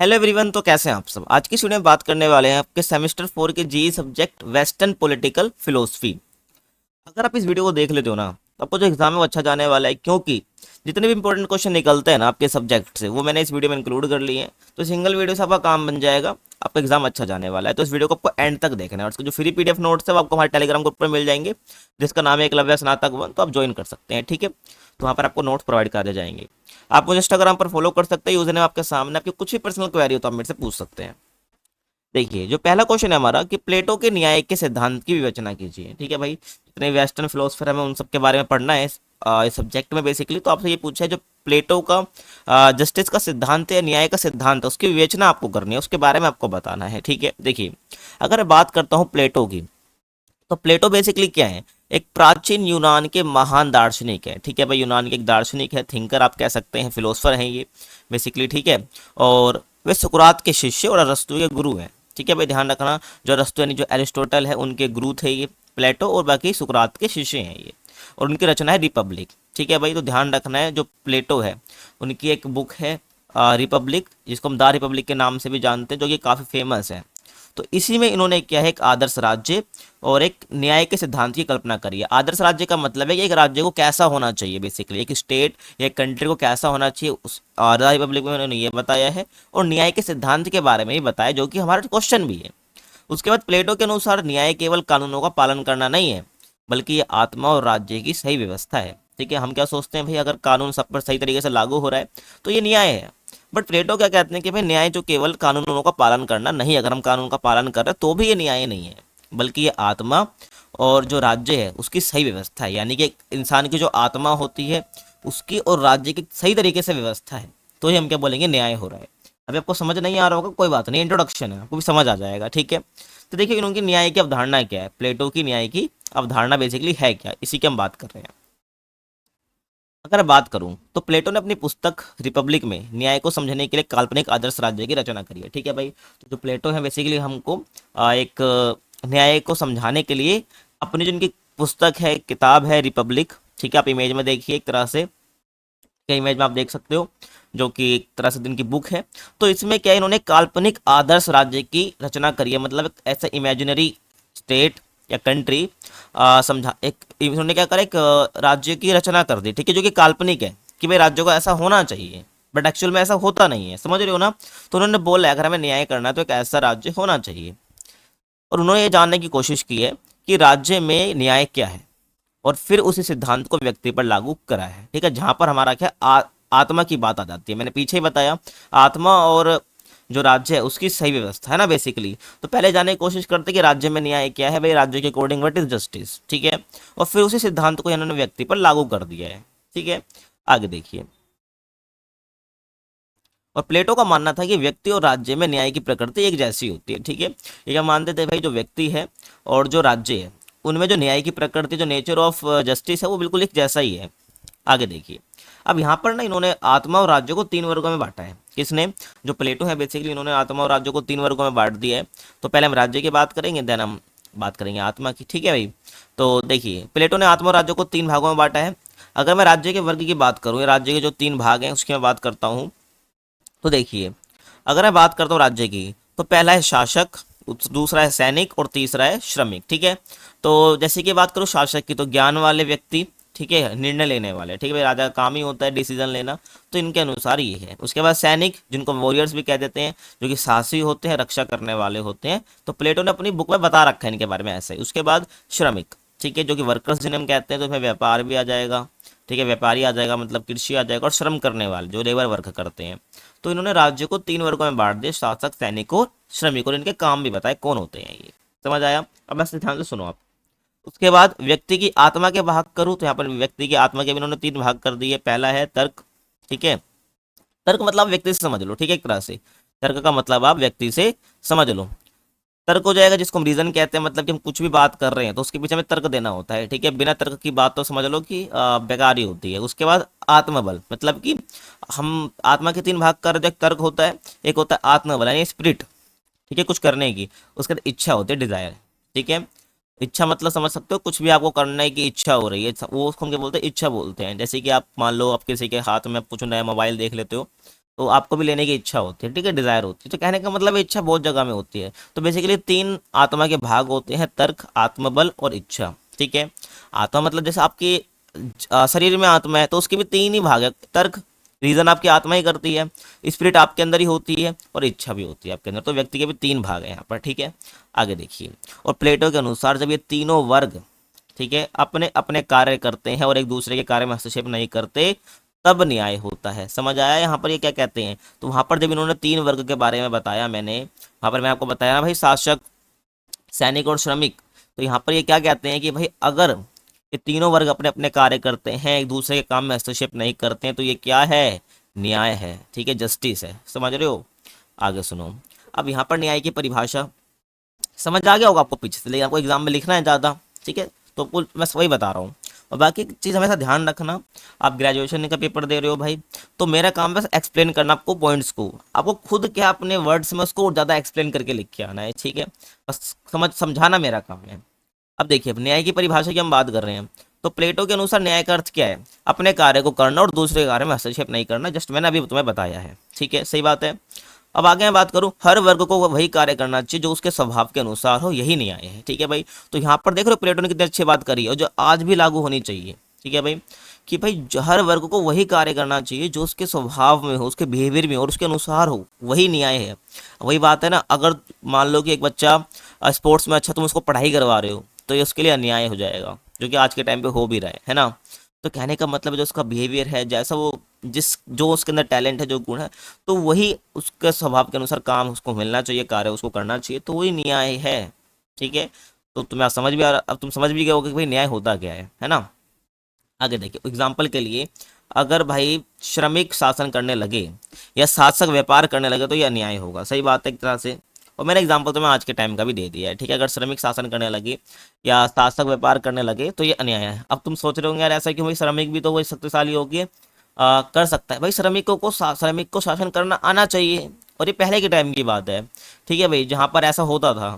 Hello everyone. तो कैसे हैं आप सब। आज की वीडियो में बात करने वाले हैं आपके सेमेस्टर 4 के GE subject western political philosophy. अगर आप इस वीडियो को देख लेते हो ना तो आपको जो एग्जाम है वो अच्छा जाने वाला है, क्योंकि जितने भी इंपॉर्टेंट क्वेश्चन निकलते हैं ना आपके सब्जेक्ट से वो मैंने इस वीडियो में इंक्लूड कर लिए हैं। तो सिंगल वीडियो से आपका काम बन जाएगा, आपका एग्जाम अच्छा जाने वाला है। तो इस वीडियो को आपको एंड तक देखना है, और इसके जो फ्री पीडीएफ नोट्स है वो आपको हमारे टेलीग्राम ग्रुप पर मिल जाएंगे, जिसका नाम है एकलव्य स्नातक 1। तो आप ज्वाइन कर सकते हैं, ठीक है। तो वहाँ पर आपको नोट्स प्रोवाइड कर जाएंगे। आप मुझे इंस्टाग्राम पर फॉलो कर सकते हैं, यूजर नेम आपके सामने। आपकी कुछ भी पर्सनल क्वेरी हो तो आप मेरे से पूछ सकते हैं। देखिए, जो पहला क्वेश्चन है हमारा कि प्लेटो के न्याय के सिद्धांत की विवेचना कीजिए। ठीक है भाई, जितने वेस्टर्न फिलोसफर हमें उन सब के बारे में पढ़ना है इस सब्जेक्ट में बेसिकली। तो आपसे ये पूछा है जो प्लेटो का जस्टिस का सिद्धांत है, न्याय का सिद्धांत है, उसकी विवेचना आपको करनी है, उसके बारे में आपको बताना है। ठीक है, देखिए अगर मैं बात करता हूँ प्लेटो की, तो प्लेटो बेसिकली क्या है, एक प्राचीन यूनान के महान दार्शनिक है। ठीक है भाई, यूनान के एक दार्शनिक है, थिंकर आप कह सकते हैं, फिलोसफर हैं ये बेसिकली। ठीक है, और वे सुकरात के शिष्य और अरस्तु के गुरु हैं। ठीक है भाई, ध्यान रखना, जो अरस्तु यानी जो एरिस्टोटल है उनके गुरु थे ये प्लेटो, और बाकी सुकरात के शिष्य हैं ये। और उनकी रचना है रिपब्लिक। ठीक है भाई, तो ध्यान रखना है, जो प्लेटो है उनकी एक बुक है रिपब्लिक, जिसको हम द रिपब्लिक के नाम से भी जानते हैं, जो कि काफ़ी फेमस है। तो इसी में इन्होंने क्या है, एक आदर्श राज्य और एक न्याय के सिद्धांत की कल्पना करी है। आदर्श राज्य का मतलब है कि एक राज्य को कैसा होना चाहिए, बेसिकली एक स्टेट या एक कंट्री को कैसा होना चाहिए, उस आधा रिपब्लिक में उन्होंने ये बताया है। और न्याय के सिद्धांत के बारे में ही बताया, जो कि हमारा क्वेश्चन भी है। उसके बाद प्लेटो के अनुसार न्याय केवल कानूनों का पालन करना नहीं है, बल्कि ये आत्मा और राज्य की सही व्यवस्था है। ठीक है, हम क्या सोचते हैं भाई, अगर कानून सब पर सही तरीके से लागू हो रहा है तो ये न्याय है। बट प्लेटो क्या कहते हैं कि भाई न्याय जो केवल कानूनों का पालन करना नहीं, अगर हम कानून का पालन कर रहे हैं तो भी ये न्याय नहीं है, बल्कि ये आत्मा और जो राज्य है उसकी सही व्यवस्था है। यानी कि एक इंसान की जो आत्मा होती है उसकी और राज्य की सही तरीके से व्यवस्था है, तो ये हम क्या बोलेंगे, न्याय हो रहा है। अभी आपको समझ नहीं आ रहा होगा, कोई बात नहीं, इंट्रोडक्शन है, आपको भी समझ आ जाएगा। ठीक है, तो देखिए इनकी न्याय की अवधारणा क्या है, प्लेटो की न्याय की अवधारणा बेसिकली है क्या, इसी की हम बात कर रहे हैं। अगर बात करूं तो प्लेटो ने अपनी पुस्तक रिपब्लिक में न्याय को समझने के लिए काल्पनिक आदर्श राज्य की रचना करी है। ठीक है भाई, तो जो प्लेटो है बेसिकली हमको एक न्याय को समझाने के लिए अपनी जिनकी पुस्तक है, किताब है रिपब्लिक। ठीक है, आप इमेज में देखिए, एक तरह से क्या इमेज में आप देख सकते हो, जो कि एक तरह से दिन की बुक है। तो इसमें क्या है, इन्होंने काल्पनिक आदर्श राज्य की रचना करी है, मतलब एक ऐसा इमेजिनरी स्टेट या कंट्री समझा, एक इन्होंने क्या करा, एक राज्य की रचना कर दी। ठीक है, जो कि काल्पनिक है कि भाई राज्य को ऐसा होना चाहिए, बट एक्चुअल में ऐसा होता नहीं है, समझ रहे हो ना। तो उन्होंने बोला अगर हमें न्याय करना है तो एक ऐसा राज्य होना चाहिए। और उन्होंने ये जानने की कोशिश की है कि राज्य में न्याय क्या है, और फिर उसी सिद्धांत को व्यक्ति पर लागू करा है। ठीक है, जहां पर हमारा क्या आत्मा की बात आ जाती है, मैंने पीछे ही बताया, आत्मा और जो राज्य है उसकी सही व्यवस्था है ना बेसिकली। तो पहले जानने की कोशिश करते हैं कि राज्य में न्याय क्या है भाई, राज्य के अकॉर्डिंग व्हाट इज जस्टिस। ठीक है, और फिर उसी सिद्धांत को इन्होंने व्यक्ति पर लागू कर दिया है। ठीक है, आगे देखिए। और प्लेटो का मानना था कि व्यक्ति और राज्य में न्याय की प्रकृति एक जैसी होती है। ठीक है, ये क्या मानते थे भाई, जो व्यक्ति है और जो राज्य है उनमें जो न्याय की प्रकृति, जो नेचर ऑफ जस्टिस है, वो बिल्कुल एक जैसा ही है। आगे देखिए, अब यहाँ पर ना इन्होंने आत्मा और राज्य को तीन वर्गों में बांटा है। किसने, जो प्लेटो है बेसिकली, इन्होंने आत्मा और राज्य को तीन वर्गों में बांट दिया है। तो पहले हम राज्य की बात करेंगे, देन हम बात करेंगे आत्मा की। ठीक है भाई, तो देखिए प्लेटो ने आत्मा और राज्य को तीन भागों में बांटा है। अगर मैं राज्य के वर्ग की बात करूँ, राज्य के जो तीन भाग हैं उसकी मैं बात करता हूँ, तो देखिए अगर मैं बात करता हूँ राज्य की, तो पहला है शासक, दूसरा है सैनिक, और तीसरा है श्रमिक। ठीक है, तो जैसे कि बात करूँ शासक की, तो ज्ञान वाले व्यक्ति, ठीक है, निर्णय लेने वाले। ठीक है भाई, राजा का काम ही होता है डिसीजन लेना, तो इनके अनुसार ये है। उसके बाद सैनिक, जिनको वॉरियर्स भी कह देते हैं, जो कि साहसी होते हैं, रक्षा करने वाले होते हैं। तो प्लेटो ने अपनी बुक में बता रखा है इनके बारे में ऐसे ही। उसके बाद श्रमिक, ठीक है, जो कि वर्कर्स जिन्हें हम कहते हैं, तो इसमें व्यापार भी आ जाएगा। ठीक है, व्यापारी आ जाएगा, मतलब कृषि आ जाएगा, और श्रम करने वाले जो लेबर वर्क करते हैं। तो इन्होंने राज्य को तीन वर्गों में बांट दिया, शासक, सैनिक और श्रमिक, और इनके काम भी बताए कौन होते हैं ये। समझ आया, अब बस ध्यान से सुनो आप। उसके बाद व्यक्ति की आत्मा के भाग करूँ, तो यहाँ पर व्यक्ति की आत्मा के भी इन्होंने तीन भाग कर दिए। पहला है तर्क। ठीक है, तर्क मतलब व्यक्ति से समझ लो। ठीक है, एक तरह से तर्क का मतलब आप व्यक्ति से समझ लो। तर्क हो जाएगा जिसको हम रीजन कहते हैं, मतलब कि हम कुछ भी बात कर रहे हैं तो उसके पीछे हमें तर्क देना होता है। ठीक है, बिना तर्क की बात तो समझ लो कि बेकार ही होती है। उसके बाद आत्मबल, मतलब कि हम आत्मा के तीन भाग कर रहे हैं, एक तर्क होता है, एक होता है आत्मबल यानी स्पिरिट। ठीक है, कुछ करने की। उसके बाद इच्छा होती है, डिजायर। ठीक है, इच्छा मतलब समझ सकते हो, कुछ भी आपको करने की इच्छा हो रही है, वो उसको हम क्या बोलते हैं, इच्छा बोलते हैं। जैसे कि आप मान लो आप किसी के हाथ में कुछ नया मोबाइल देख लेते हो, तो आपको भी लेने की इच्छा होती है, ठीक है, डिजायर होती है। तो कहने का मतलब इच्छा बहुत जगह में होती है। तो बेसिकली 3 आत्मा के भाग होते हैं, तर्क, आत्मबल और इच्छा, ठीक है। आत्मा मतलब जैसे आपकी शरीर में आत्मा है तो उसके भी 3 ही भाग है, तर्क, रीजन आपकी आत्मा ही करती है, स्पिरिट आपके अंदर ही होती है और इच्छा भी होती है आपके अंदर। तो व्यक्ति के भी 3 भाग हैं यहाँ पर, ठीक है। आगे देखिए, और प्लेटो के अनुसार जब ये तीनों वर्ग, ठीक है, अपने अपने कार्य करते हैं और एक दूसरे के कार्य में हस्तक्षेप नहीं करते, तब न्याय होता है। समझ आया यहाँ पर ये क्या कहते हैं? तो वहां पर जब इन्होंने 3 वर्ग के बारे में बताया, मैंने वहां पर मैं आपको बताया ना भाई, शासक, सैनिक और श्रमिक। तो यहाँ पर ये क्या कहते हैं कि भाई अगर ये तीनों वर्ग अपने अपने कार्य करते हैं, एक दूसरे के काम में हस्तक्षेप नहीं करते हैं, तो ये क्या है? न्याय है, ठीक है, जस्टिस है। समझ रहे हो? आगे सुनो। अब यहाँ पर न्याय की परिभाषा समझ आ गया होगा आपको पीछे से, लेकिन आपको एग्जाम में लिखना है ज़्यादा, ठीक है, तो कुल मैं वही बता रहा हूँ। और बाकी चीज़ हमेशा ध्यान रखना, आप ग्रेजुएशन का पेपर दे रहे हो भाई, तो मेरा काम बस एक्सप्लेन करना आपको पॉइंट्स को, आपको खुद क्या अपने वर्ड्स में उसको ज़्यादा एक्सप्लेन करके लिख के आना है, ठीक है, बस समझाना मेरा काम है। अब देखिए, अब न्याय की परिभाषा की हम बात कर रहे हैं। तो प्लेटो के अनुसार न्याय का अर्थ क्या है? अपने कार्य को करना और दूसरे कार्य में हस्तक्षेप नहीं करना, जस्ट मैंने अभी तुम्हें बताया है, ठीक है, सही बात है। अब आगे मैं बात करूं, हर वर्ग को वही कार्य करना चाहिए जो उसके स्वभाव के अनुसार हो, यही न्याय है, ठीक है भाई। तो यहाँ पर देख रहे हो प्लेटो ने कितनी अच्छी बात करी है और जो आज भी लागू होनी चाहिए, ठीक है भाई, कि भाई हर वर्ग को वही कार्य करना चाहिए जो उसके स्वभाव में हो, उसके बिहेवियर में और उसके अनुसार हो, वही न्याय है। वही बात है ना, अगर मान लो कि एक बच्चा स्पोर्ट्स में अच्छा, तुम उसको पढ़ाई करवा रहे हो, तो ये उसके लिए अन्याय हो जाएगा, जो कि आज के टाइम पे हो भी रहा है ना। तो कहने का मतलब जो उसका बिहेवियर है, जैसा वो जो उसके अंदर टैलेंट है, जो गुण है, तो वही उसके स्वभाव के अनुसार काम उसको मिलना चाहिए, कार्य उसको करना चाहिए, तो वही न्याय है, ठीक है। तो तुम्हें समझ भी आ रहा, अब तुम समझ भी गए होगे कि भाई न्याय होता क्या है ना। आगे देखिए, एग्जाम्पल के लिए, अगर भाई श्रमिक शासन करने लगे या शासक व्यापार करने लगे तो यह अन्याय होगा, सही बात है एक तरह से। और मैंने एग्जाम्पल तो मैं आज के टाइम का भी दे दिया है, ठीक है। अगर श्रमिक शासन करने लगे या शासक व्यापार करने लगे तो ये अन्याय है। अब तुम सोच रहे होंगे यार ऐसा क्यों, भाई श्रमिक भी तो वही शक्तिशाली होगी, कर सकता है। भाई श्रमिकों को श्रमिक को शासन करना आना चाहिए, और ये पहले के टाइम की बात है, ठीक है भाई, जहाँ पर ऐसा होता था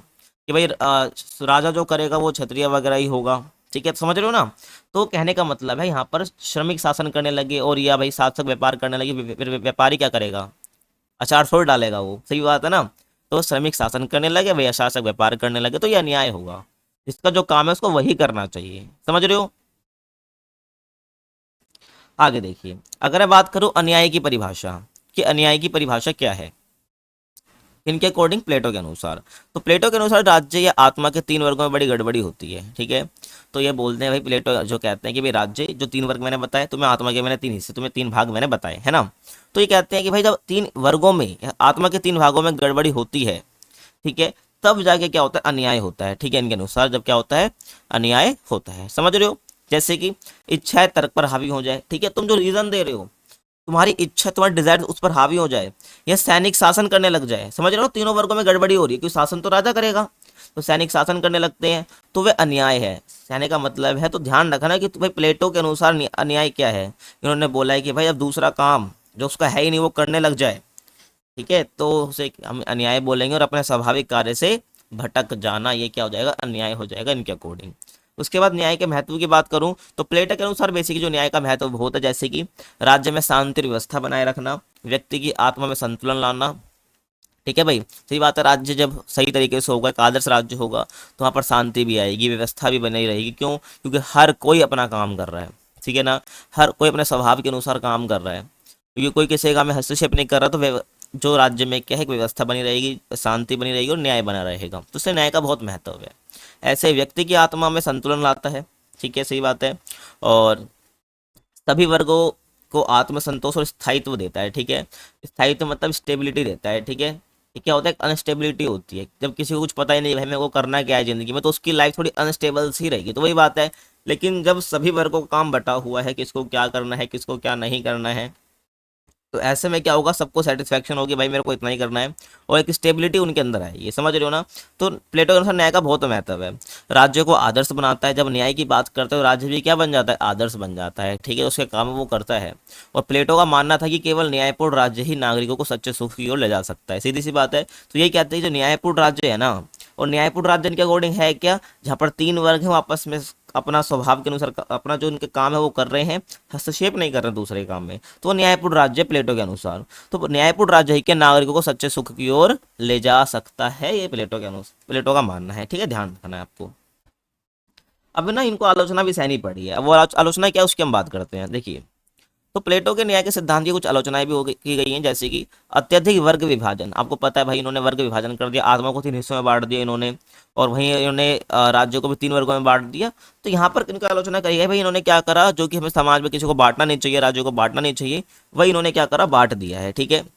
कि भाई राजा जो करेगा वो क्षत्रिय वगैरह ही होगा, ठीक है, समझ रहे हो ना। तो कहने का मतलब है यहाँ पर श्रमिक शासन करने लगे और या भाई शासक व्यापार करने लगे, फिर व्यापारी क्या करेगा? अचार छोड़ डालेगा वो, सही बात है ना। तो श्रमिक शासन करने लगे भैया, शासक व्यापार करने लगे, तो यह अन्याय होगा। जिसका जो काम है उसको वही करना चाहिए, समझ रहे हो। आगे देखिए, अगर मैं बात करूं अन्याय की परिभाषा, कि अन्याय की परिभाषा क्या है इनके अकॉर्डिंग, प्लेटो के अनुसार। तो प्लेटो के अनुसार राज्य या आत्मा के 3 वर्गों में बड़ी गड़बड़ी होती है, ठीक है। तो ये बोलते हैं भाई, प्लेटो जो कहते हैं कि भाई राज्य जो 3 वर्ग मैंने बताए तुम्हें, आत्मा के मैंने 3 हिस्से, तुम्हें 3 भाग मैंने बताए, है ना। तो ये कहते हैं कि भाई जब 3 वर्गों में, आत्मा के 3 भागों में गड़बड़ी होती है, ठीक है, तब जाके क्या होता है? अन्याय होता है, ठीक है। इनके अनुसार जब क्या होता है? अन्याय होता है, समझ रहे हो। जैसे कि इच्छा तर्क पर हावी हो जाए, ठीक है, तुम जो रीजन दे रहे हो, तुम्हारी इच्छा, तुम्हारी डिजायर उस पर हावी हो जाए, या सैनिक शासन करने लग जाए, समझ रहे हो, तीनों वर्गों में गड़बड़ी हो रही है, क्योंकि शासन तो राजा करेगा, तो सैनिक शासन करने लगते हैं, तो वे अन्याय है। कहने का मतलब है, तो ध्यान रखना कि भाई प्लेटो के अनुसार अन्याय क्या है। इन्होंने बोला है कि भाई अब दूसरा काम जो उसका है ही नहीं वो करने लग जाए, ठीक है, तो उसे हम अन्याय बोलेंगे, और अपने स्वाभाविक कार्य से भटक जाना, ये क्या हो जाएगा? अन्याय हो जाएगा इनके अकॉर्डिंग। उसके बाद न्याय के महत्व की बात करूं तो प्लेटो के अनुसार बेसिकली जो न्याय का महत्व होता है, जैसे कि राज्य में शांति और व्यवस्था बनाए रखना, व्यक्ति की आत्मा में संतुलन लाना, ठीक है भाई, सही बात है। राज्य जब सही तरीके से होगा, एक आदर्श राज्य होगा, तो वहाँ पर शांति भी आएगी, व्यवस्था भी बनी रहेगी। क्यों? क्योंकि हर कोई अपना काम कर रहा है, ठीक है ना, हर कोई अपने स्वभाव के अनुसार काम कर रहा है, क्योंकि कोई किसी काम में हस्तक्षेप नहीं कर रहा, तो जो राज्य में क्या है, व्यवस्था बनी रहेगी, शांति बनी रहेगी और न्याय बना रहेगा। तो इससे न्याय का बहुत महत्व है। ऐसे व्यक्ति की आत्मा में संतुलन लाता है, ठीक है, सही बात है। और सभी वर्गों को आत्मसंतोष और स्थायित्व देता है, ठीक है। स्थायित्व मतलब स्टेबिलिटी देता है, ठीक है। ये क्या होता है? अनस्टेबिलिटी होती है, जब किसी को कुछ पता ही नहीं भाई मेरे को करना क्या है जिंदगी में, तो उसकी लाइफ थोड़ी अनस्टेबल सी रहेगी, तो वही बात है। लेकिन जब सभी वर्गों का काम बटा हुआ है, किसको क्या करना है, किसको क्या नहीं करना है, तो ऐसे में क्या होगा? सबको सेटिस्फैक्शन होगी, भाई मेरे को इतना ही करना है, और एक स्टेबिलिटी उनके अंदर है, ये समझ रहे हो ना। तो प्लेटो के अनुसार न्याय का बहुत महत्व है। राज्य को आदर्श बनाता है, जब न्याय की बात करते हो राज्य भी क्या बन जाता है? आदर्श बन जाता है, ठीक है, उसके काम वो करता है। और प्लेटो का मानना था कि केवल न्यायपूर्ण राज्य ही नागरिकों को सच्चे सुख की ओर ले जा सकता है, सीधी सी बात है। तो यही कहते हैं जो न्यायपूर्ण राज्य है ना, और न्यायपूर्ण राज्य इनके अकॉर्डिंग है क्या, जहाँ पर तीन वर्ग हैं वो आपस में अपना स्वभाव के अनुसार अपना जो उनके काम है वो कर रहे हैं, हस्तक्षेप नहीं कर रहे दूसरे काम में, तो वो न्यायपूर्ण राज्य है प्लेटो के अनुसार। तो न्यायपूर्ण राज्य ही के नागरिकों को सच्चे सुख की ओर ले जा सकता है, ये प्लेटो के अनुसार प्लेटो का मानना है। ठीक है, ध्यान रखना है आपको। अब ना इनको आलोचना भी सहनी पड़ी है, अब वो आलोचना क्या है उसकी हम बात करते हैं। देखिए, तो प्लेटो के न्याय के सिद्धांत की कुछ आलोचनाएं भी की गई हैं, जैसे कि अत्यधिक वर्ग विभाजन। आपको पता है भाई, इन्होंने वर्ग विभाजन कर दिया, आत्मा को तीन हिस्सों में बांट दिया इन्होंने, और वहीं इन्होंने राज्यों को भी तीन वर्गों में बांट दिया। तो यहाँ पर इनकी आलोचना करी है भाई, इन्होंने क्या करा, जो कि हमें समाज में किसी को बांटना नहीं चाहिए, राज्यों को बांटना नहीं चाहिए, वही इन्होंने क्या करा, बांट दिया है। ठीक है, तो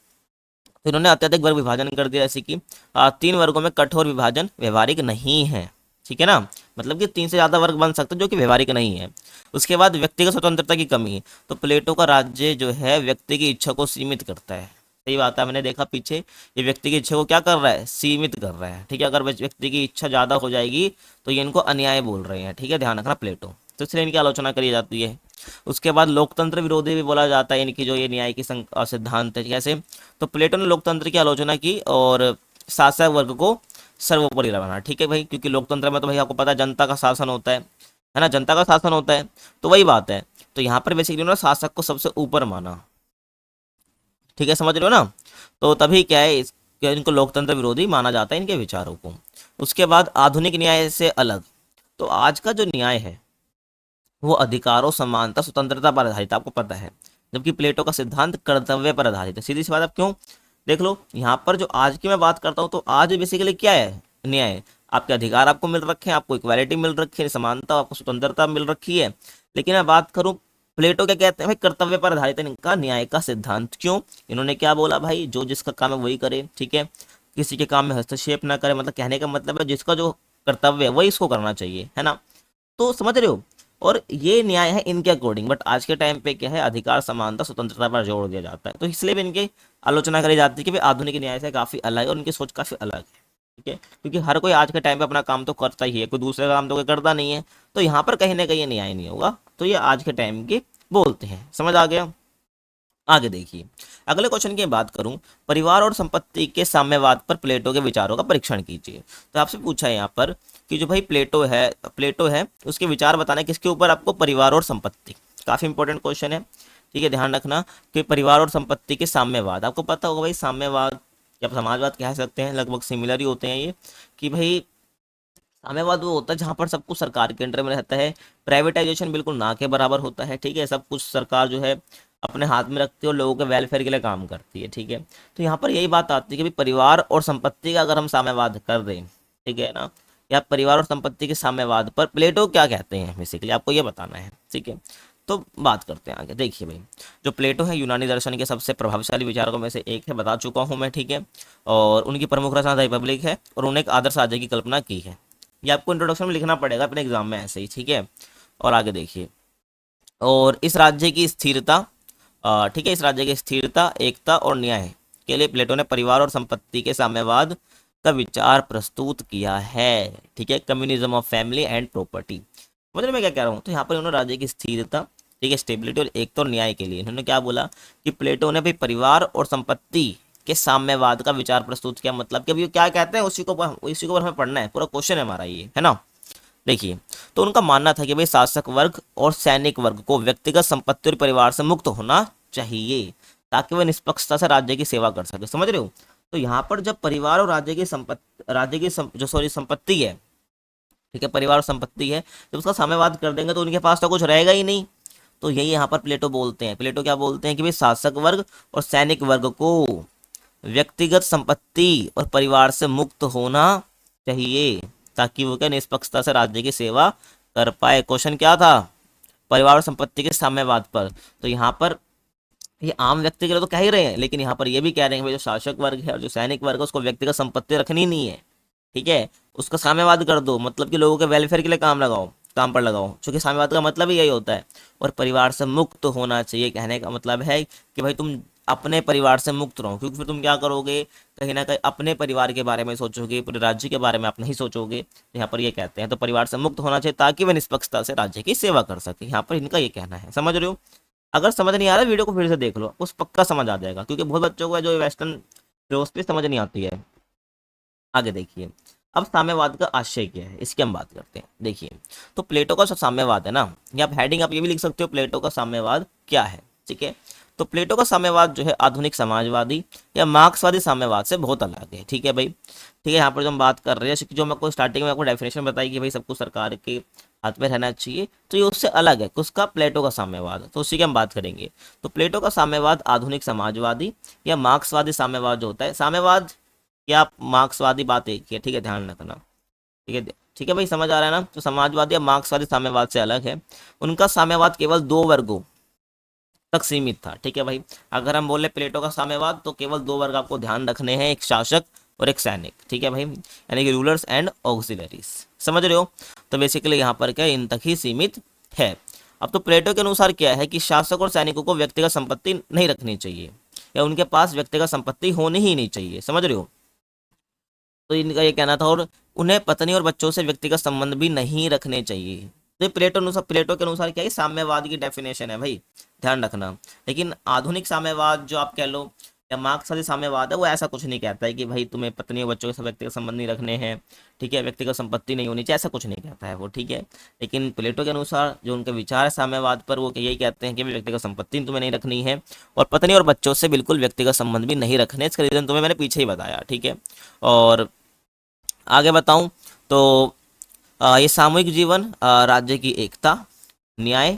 इन्होंने अत्यधिक वर्ग विभाजन कर दिया, जैसे कि तीन वर्गों में कठोर विभाजन व्यवहारिक नहीं है। ठीक है ना, मतलब कि तीन से ज्यादा वर्ग बन सकते हैं जो कि व्यवहारिक नहीं है। उसके बाद व्यक्तिगत स्वतंत्रता की कमी, तो प्लेटो का राज्य जो है व्यक्ति की इच्छा को सीमित करता है। सही बात है, मैंने देखा पीछे, ये व्यक्ति की इच्छा को क्या कर रहा है, सीमित कर रहा है। ठीक है, अगर व्यक्ति की इच्छा ज्यादा हो जाएगी तो ये इनको अन्याय बोल रहे हैं। ठीक है, ध्यान रखना प्लेटो, तो इसलिए इनकी आलोचना करी जाती है। उसके बाद लोकतंत्र विरोधी भी बोला जाता है इनकी जो ये न्याय की सिद्धांत है। कैसे, तो प्लेटो ने लोकतंत्र की आलोचना की और शासक वर्ग को सर्वोपरि रखना। ठीक है भाई, क्योंकि लोकतंत्र में तो भाई आपको पता है जनता का शासन होता है ना, जनता का शासन होता है, तो वही बात है। तो यहाँ पर बेसिकली उन्होंने शासक को सबसे ऊपर माना। ठीक है, समझ रहे हो ना, तो तभी क्या है इनको लोकतंत्र विरोधी माना जाता है, इनके विचारों को। उसके बाद आधुनिक न्याय से अलग, तो आज का जो न्याय है वो अधिकारों, समानता, स्वतंत्रता पर आधारित, आपको पता है, जबकि प्लेटो का सिद्धांत कर्तव्य पर आधारित है। सीधी सी बात, आप क्यों, देख लो यहाँ पर जो आज की मैं बात करता हूँ, तो आज बेसिकली क्या है, न्याय, आपके अधिकार आपको मिल रखे हैं, आपको इक्वालिटी मिल रखी है, समानता, आपको स्वतंत्रता मिल रखी है। लेकिन मैं बात करूँ, प्लेटो क्या कहते हैं भाई, कर्तव्य पर आधारित है इनका न्याय का सिद्धांत। क्यों, इन्होंने क्या बोला भाई, जो जिसका काम है वही करे। ठीक है, किसी के काम में हस्तक्षेप ना करे, मतलब कहने का मतलब है जिसका जो कर्तव्य है वही इसको करना चाहिए, है ना, तो समझ रहे हो। और ये न्याय है इनके अकॉर्डिंग, बट आज के टाइम पे क्या है, अधिकार, समानता, स्वतंत्रता पर जोर दिया जाता है, तो इसलिए भी इनकी आलोचना करी जाती है कि भाई आधुनिक न्याय से काफी अलग है और इनकी सोच काफी अलग है। ठीक है, क्योंकि हर कोई आज के टाइम पे अपना काम तो करता ही है, कोई दूसरे काम तो कोई करता नहीं है, तो यहाँ पर कहीं ना कहीं ये न्याय नहीं होगा, तो ये आज के टाइम के बोलते हैं। समझ आ गया, आगे देखिए। अगले क्वेश्चन की बात करूं, परिवार और संपत्ति के साम्यवाद पर प्लेटो के विचारों का परीक्षण कीजिए। तो आपसे पूछा है यहाँ पर कि जो भाई प्लेटो है उसके विचार बताने किसके ऊपर, आपको परिवार और संपत्ति, काफी इंपॉर्टेंट क्वेश्चन है। ठीक है, ध्यान रखना कि परिवार और संपत्ति के साम्यवाद, आपको पता होगा भाई साम्यवाद या समाजवाद कह सकते हैं, लगभग सिमिलर ही होते हैं ये, कि भाई साम्यवाद वो होता है जहां पर सब कुछ सरकार के अंडर में रहता है, प्राइवेटाइजेशन बिल्कुल ना के बराबर होता है। ठीक है, सब कुछ सरकार जो है अपने हाथ में रखती है और लोगों के वेलफेयर के लिए काम करती है। ठीक है, तो यहाँ पर यही बात आती है कि भाई परिवार और संपत्ति का अगर हम साम्यवाद कर दें, ठीक है ना, या परिवार और संपत्ति के साम्यवाद पर प्लेटो क्या कहते हैं, बेसिकली आपको ये बताना है। ठीक है, तो बात करते हैं आगे। देखिए भाई, जो प्लेटो है यूनानी दर्शन के सबसे प्रभावशाली विचारकों में से एक है, बता चुका हूँ मैं। ठीक है, और उनकी प्रमुख रचना द रिपब्लिक है और उन्होंने एक आदर्श राज्य की कल्पना की है। ये आपको इंट्रोडक्शन में लिखना पड़ेगा अपने एग्जाम में ऐसे ही। ठीक है, और आगे देखिए, और इस राज्य की स्थिरता, ठीक है, इस राज्य की स्थिरता, एकता और न्याय के लिए प्लेटो ने परिवार और संपत्ति के साम्यवाद का विचार प्रस्तुत किया है। ठीक है, communism of family and property. मतलब मैं क्या कह रहा हूँ, तो यहाँ पर उन्होंने राज्य की स्थिरता, ठीक है, स्टेबिलिटी और एकता और न्याय के लिए इन्होंने क्या बोला कि प्लेटो ने भी परिवार और संपत्ति के साम्यवाद का विचार प्रस्तुत किया। मतलब कि अभी क्या कहते हैं उसी को हमें पढ़ना है, पूरा क्वेश्चन है हमारा ये, है ना। देखिए, तो उनका मानना था कि भाई शासक वर्ग और सैनिक वर्ग को व्यक्तिगत संपत्ति और परिवार से मुक्त होना चाहिए ताकि वह निष्पक्षता से राज्य की सेवा कर सके। समझ रहे हो, तो यहाँ पर जब परिवार और राज्य की संपत्ति है, ठीक है, परिवार और संपत्ति है, जब उसका साम्यवाद कर देंगे तो उनके पास तो कुछ रहेगा ही नहीं। तो यही यहाँ पर प्लेटो बोलते हैं, प्लेटो क्या बोलते हैं कि भाई शासक वर्ग और सैनिक वर्ग को व्यक्तिगत संपत्ति और परिवार से मुक्त होना चाहिए ताकि वो क्या निष्पक्षता से राज्य की सेवा कर पाए। क्वेश्चन क्या था, परिवार और संपत्ति के साम्यवाद पर। तो यहाँ पर ये आम व्यक्ति के लिए तो कह ही रहे हैं, लेकिन यहाँ पर ये भी कह रहे हैं भाई जो शासक वर्ग है और जो सैनिक वर्ग है उसको व्यक्तिगत संपत्ति रखनी नहीं है। ठीक है, उसका साम्यवाद कर दो, मतलब कि लोगों के वेलफेयर के लिए काम पर लगाओ, क्योंकि साम्यवाद का मतलब ही यही होता है। और परिवार से मुक्त होना चाहिए, कहने का मतलब है कि भाई तुम अपने परिवार से मुक्त रहो, क्योंकि फिर तुम क्या करोगे, कहीं ना कहीं अपने परिवार के बारे में सोचोगे, पूरे राज्य के बारे में आप नहीं सोचोगे। यहाँ पर ये कहते हैं तो परिवार से मुक्त होना चाहिए ताकि वह निष्पक्षता से राज्य की सेवा कर सके। यहाँ पर इनका ये कहना है, समझ रहे हो। अगर समझ नहीं आ रहा वीडियो को फिर से देख लो, उस पक्का समझ आ जाएगा, क्योंकि बहुत बच्चों को है जो वेस्टर्न फिलोसफी समझ नहीं आती है। आगे देखिए, अब साम्यवाद का आशय क्या है, इसकी हम बात करते हैं। देखिए, तो प्लेटो का जो साम्यवाद है ना, ये आप हेडिंग आप ये भी लिख सकते हो, प्लेटो का साम्यवाद क्या है। ठीक है, तो प्लेटो का साम्यवाद जो है आधुनिक समाजवादी या मार्क्सवादी साम्यवाद से बहुत अलग है। ठीक है भाई, ठीक है। यहाँ पर जो हम बात कर रहे हैं, जो मैं आपको स्टार्टिंग में आपको डेफिनेशन बताई कि भाई सब कुछ सरकार के हाथ में रहना चाहिए, तो ये उससे अलग है उसका प्लेटो का साम्यवाद, तो उसी की हम बात करेंगे। तो प्लेटो का साम्यवाद आधुनिक समाजवादी या मार्क्सवादी साम्यवाद जो होता है, साम्यवाद या मार्क्सवादी बात एक ही है, ठीक है, ध्यान रखना। ठीक है, ठीक है भाई, समझ आ रहा है ना। तो समाजवादी या मार्क्सवादी साम्यवाद से अलग है, उनका साम्यवाद केवल दो वर्गों तक सीमित था। ठीक है भाई, अगर हम बोले प्लेटो का साम्यवाद तो केवल दो वर्ग आपको ध्यान रखने हैं, एक शासक और एक सैनिक। ठीक है भाई, यानी कि रूलर्स एंड ऑक्सिलरीज, समझ रहे हो। तो बेसिकली यहाँ पर क्या है, इन तक ही सीमित है। अब तो प्लेटो के अनुसार क्या है कि शासक और सैनिकों को व्यक्तिगत संपत्ति नहीं रखनी चाहिए, या उनके पास व्यक्तिगत संपत्ति होनी ही नहीं चाहिए, समझ रहे हो। तो इनका ये कहना था, और उन्हें पत्नी और बच्चों से व्यक्तिगत संबंध भी नहीं रखने चाहिए। तो ये प्लेटो के अनुसार क्या है, साम्यवाद की डेफिनेशन है भाई, ध्यान रखना। लेकिन आधुनिक साम्यवाद जो आप कह लो या मार्क्सवादी साम्यवाद है, वो ऐसा कुछ नहीं कहता है कि भाई तुम्हें पत्नी और बच्चों के साथ व्यक्तिगत संबंध नहीं रखने हैं, ठीक है, व्यक्तिगत संपत्ति नहीं होनी चाहिए, ऐसा कुछ नहीं कहता है वो। ठीक है, लेकिन प्लेटो के अनुसार जो उनके विचार है साम्यवाद पर, वो यही कहते हैं कि व्यक्तिगत संपत्ति तुम्हें नहीं रखनी है, और पत्नी और बच्चों से बिल्कुल व्यक्तिगत संबंध भी नहीं रखने। इसका रीजन तुम्हें मैंने पीछे ही बताया। ठीक है, और आगे बताऊं तो ये सामूहिक जीवन राज्य की एकता, न्याय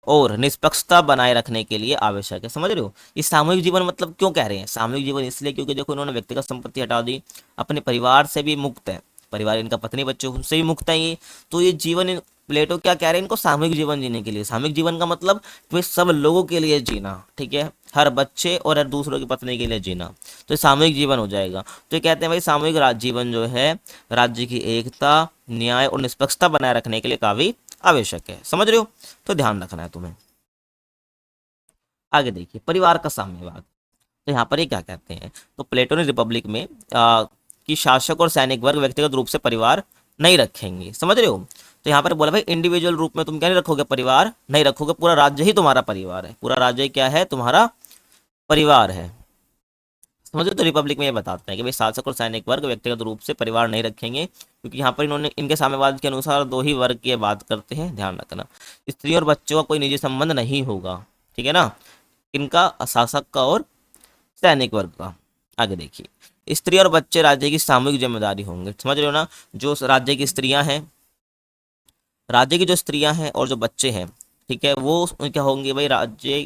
और निष्पक्षता बनाए रखने के लिए आवश्यक है, समझ रहे हो। ये सामूहिक जीवन मतलब क्यों कह रहे हैं सामूहिक जीवन, इसलिए क्योंकि देखो इन्होंने व्यक्तिगत संपत्ति हटा दी, अपने परिवार से भी मुक्त है, परिवार इनका पत्नी बच्चों से भी मुक्त है ये। तो ये जीवन प्लेटो क्या कह रहे हैं, इनको सामूहिक जीवन जीने के लिए। सामूहिक जीवन का मतलब कि भाई सब लोगों के लिए जीना, ठीक है, हर बच्चे और हर दूसरों की पत्नी के लिए जीना, तो ये सामूहिक जीवन हो जाएगा। तो ये कहते हैं भाई सामूहिक जीवन जो है राज्य की एकता, न्याय और निष्पक्षता बनाए रखने के लिए काफी आवश्यक है, समझ रहे हो। तो ध्यान रखना है तुम्हें। आगे देखिए, परिवार का साम्यवाद। तो यहाँ पर ये क्या कहते हैं, तो प्लेटोनिक रिपब्लिक में कि शासक और सैनिक वर्ग व्यक्तिगत रूप से परिवार नहीं रखेंगे, समझ रहे हो। तो यहाँ पर बोला भाई इंडिविजुअल रूप में तुम क्या नहीं रखोगे, परिवार नहीं रखोगे, पूरा राज्य ही तुम्हारा परिवार है, पूरा राज्य क्या है, तुम्हारा परिवार है, समझो। तो रिपब्लिक में ये बताते हैं कि भाई शासक और सैनिक वर्ग व्यक्तिगत रूप से परिवार नहीं रखेंगे, क्योंकि यहाँ पर इन्होंने इनके साम्यवाद के अनुसार दो ही वर्ग की बात करते हैं, ध्यान रखना। स्त्री और बच्चों का कोई निजी संबंध नहीं होगा, ठीक है ना, इनका शासक का और सैनिक वर्ग का। आगे देखिए, स्त्री और बच्चे राज्य की सामूहिक जिम्मेदारी होंगे, समझ रहे हो ना। जो राज्य की स्त्रियां हैं, राज्य की जो स्त्रियां हैं और जो बच्चे हैं, ठीक है, वो क्या होंगे भाई, राज्य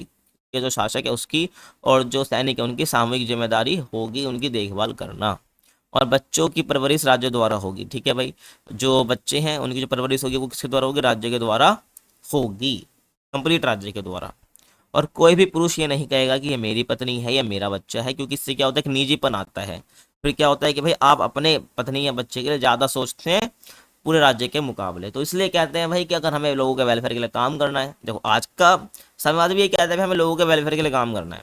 के जो शासक है उसकी और जो सैनिक है उनकी सामूहिक जिम्मेदारी होगी उनकी देखभाल करना, और बच्चों की परवरिश राज्य द्वारा होगी। ठीक है भाई, जो बच्चे हैं उनकी जो परवरिश होगी वो किसके द्वारा होगी, राज्य के द्वारा होगी, कंप्लीट राज्य के द्वारा। और कोई भी पुरुष ये नहीं कहेगा कि ये मेरी पत्नी है या मेरा बच्चा है, क्योंकि इससे क्या होता है कि निजीपन आता है। फिर क्या होता है कि भाई आप अपने पत्नी या बच्चे के लिए ज़्यादा सोचते हैं पूरे राज्य के मुकाबले। तो इसलिए कहते हैं भाई कि अगर हमें लोगों के वेलफेयर के लिए काम करना है, देखो आज का समाज भी ये कहता है भाई हमें लोगों के वेलफेयर के लिए काम करना है,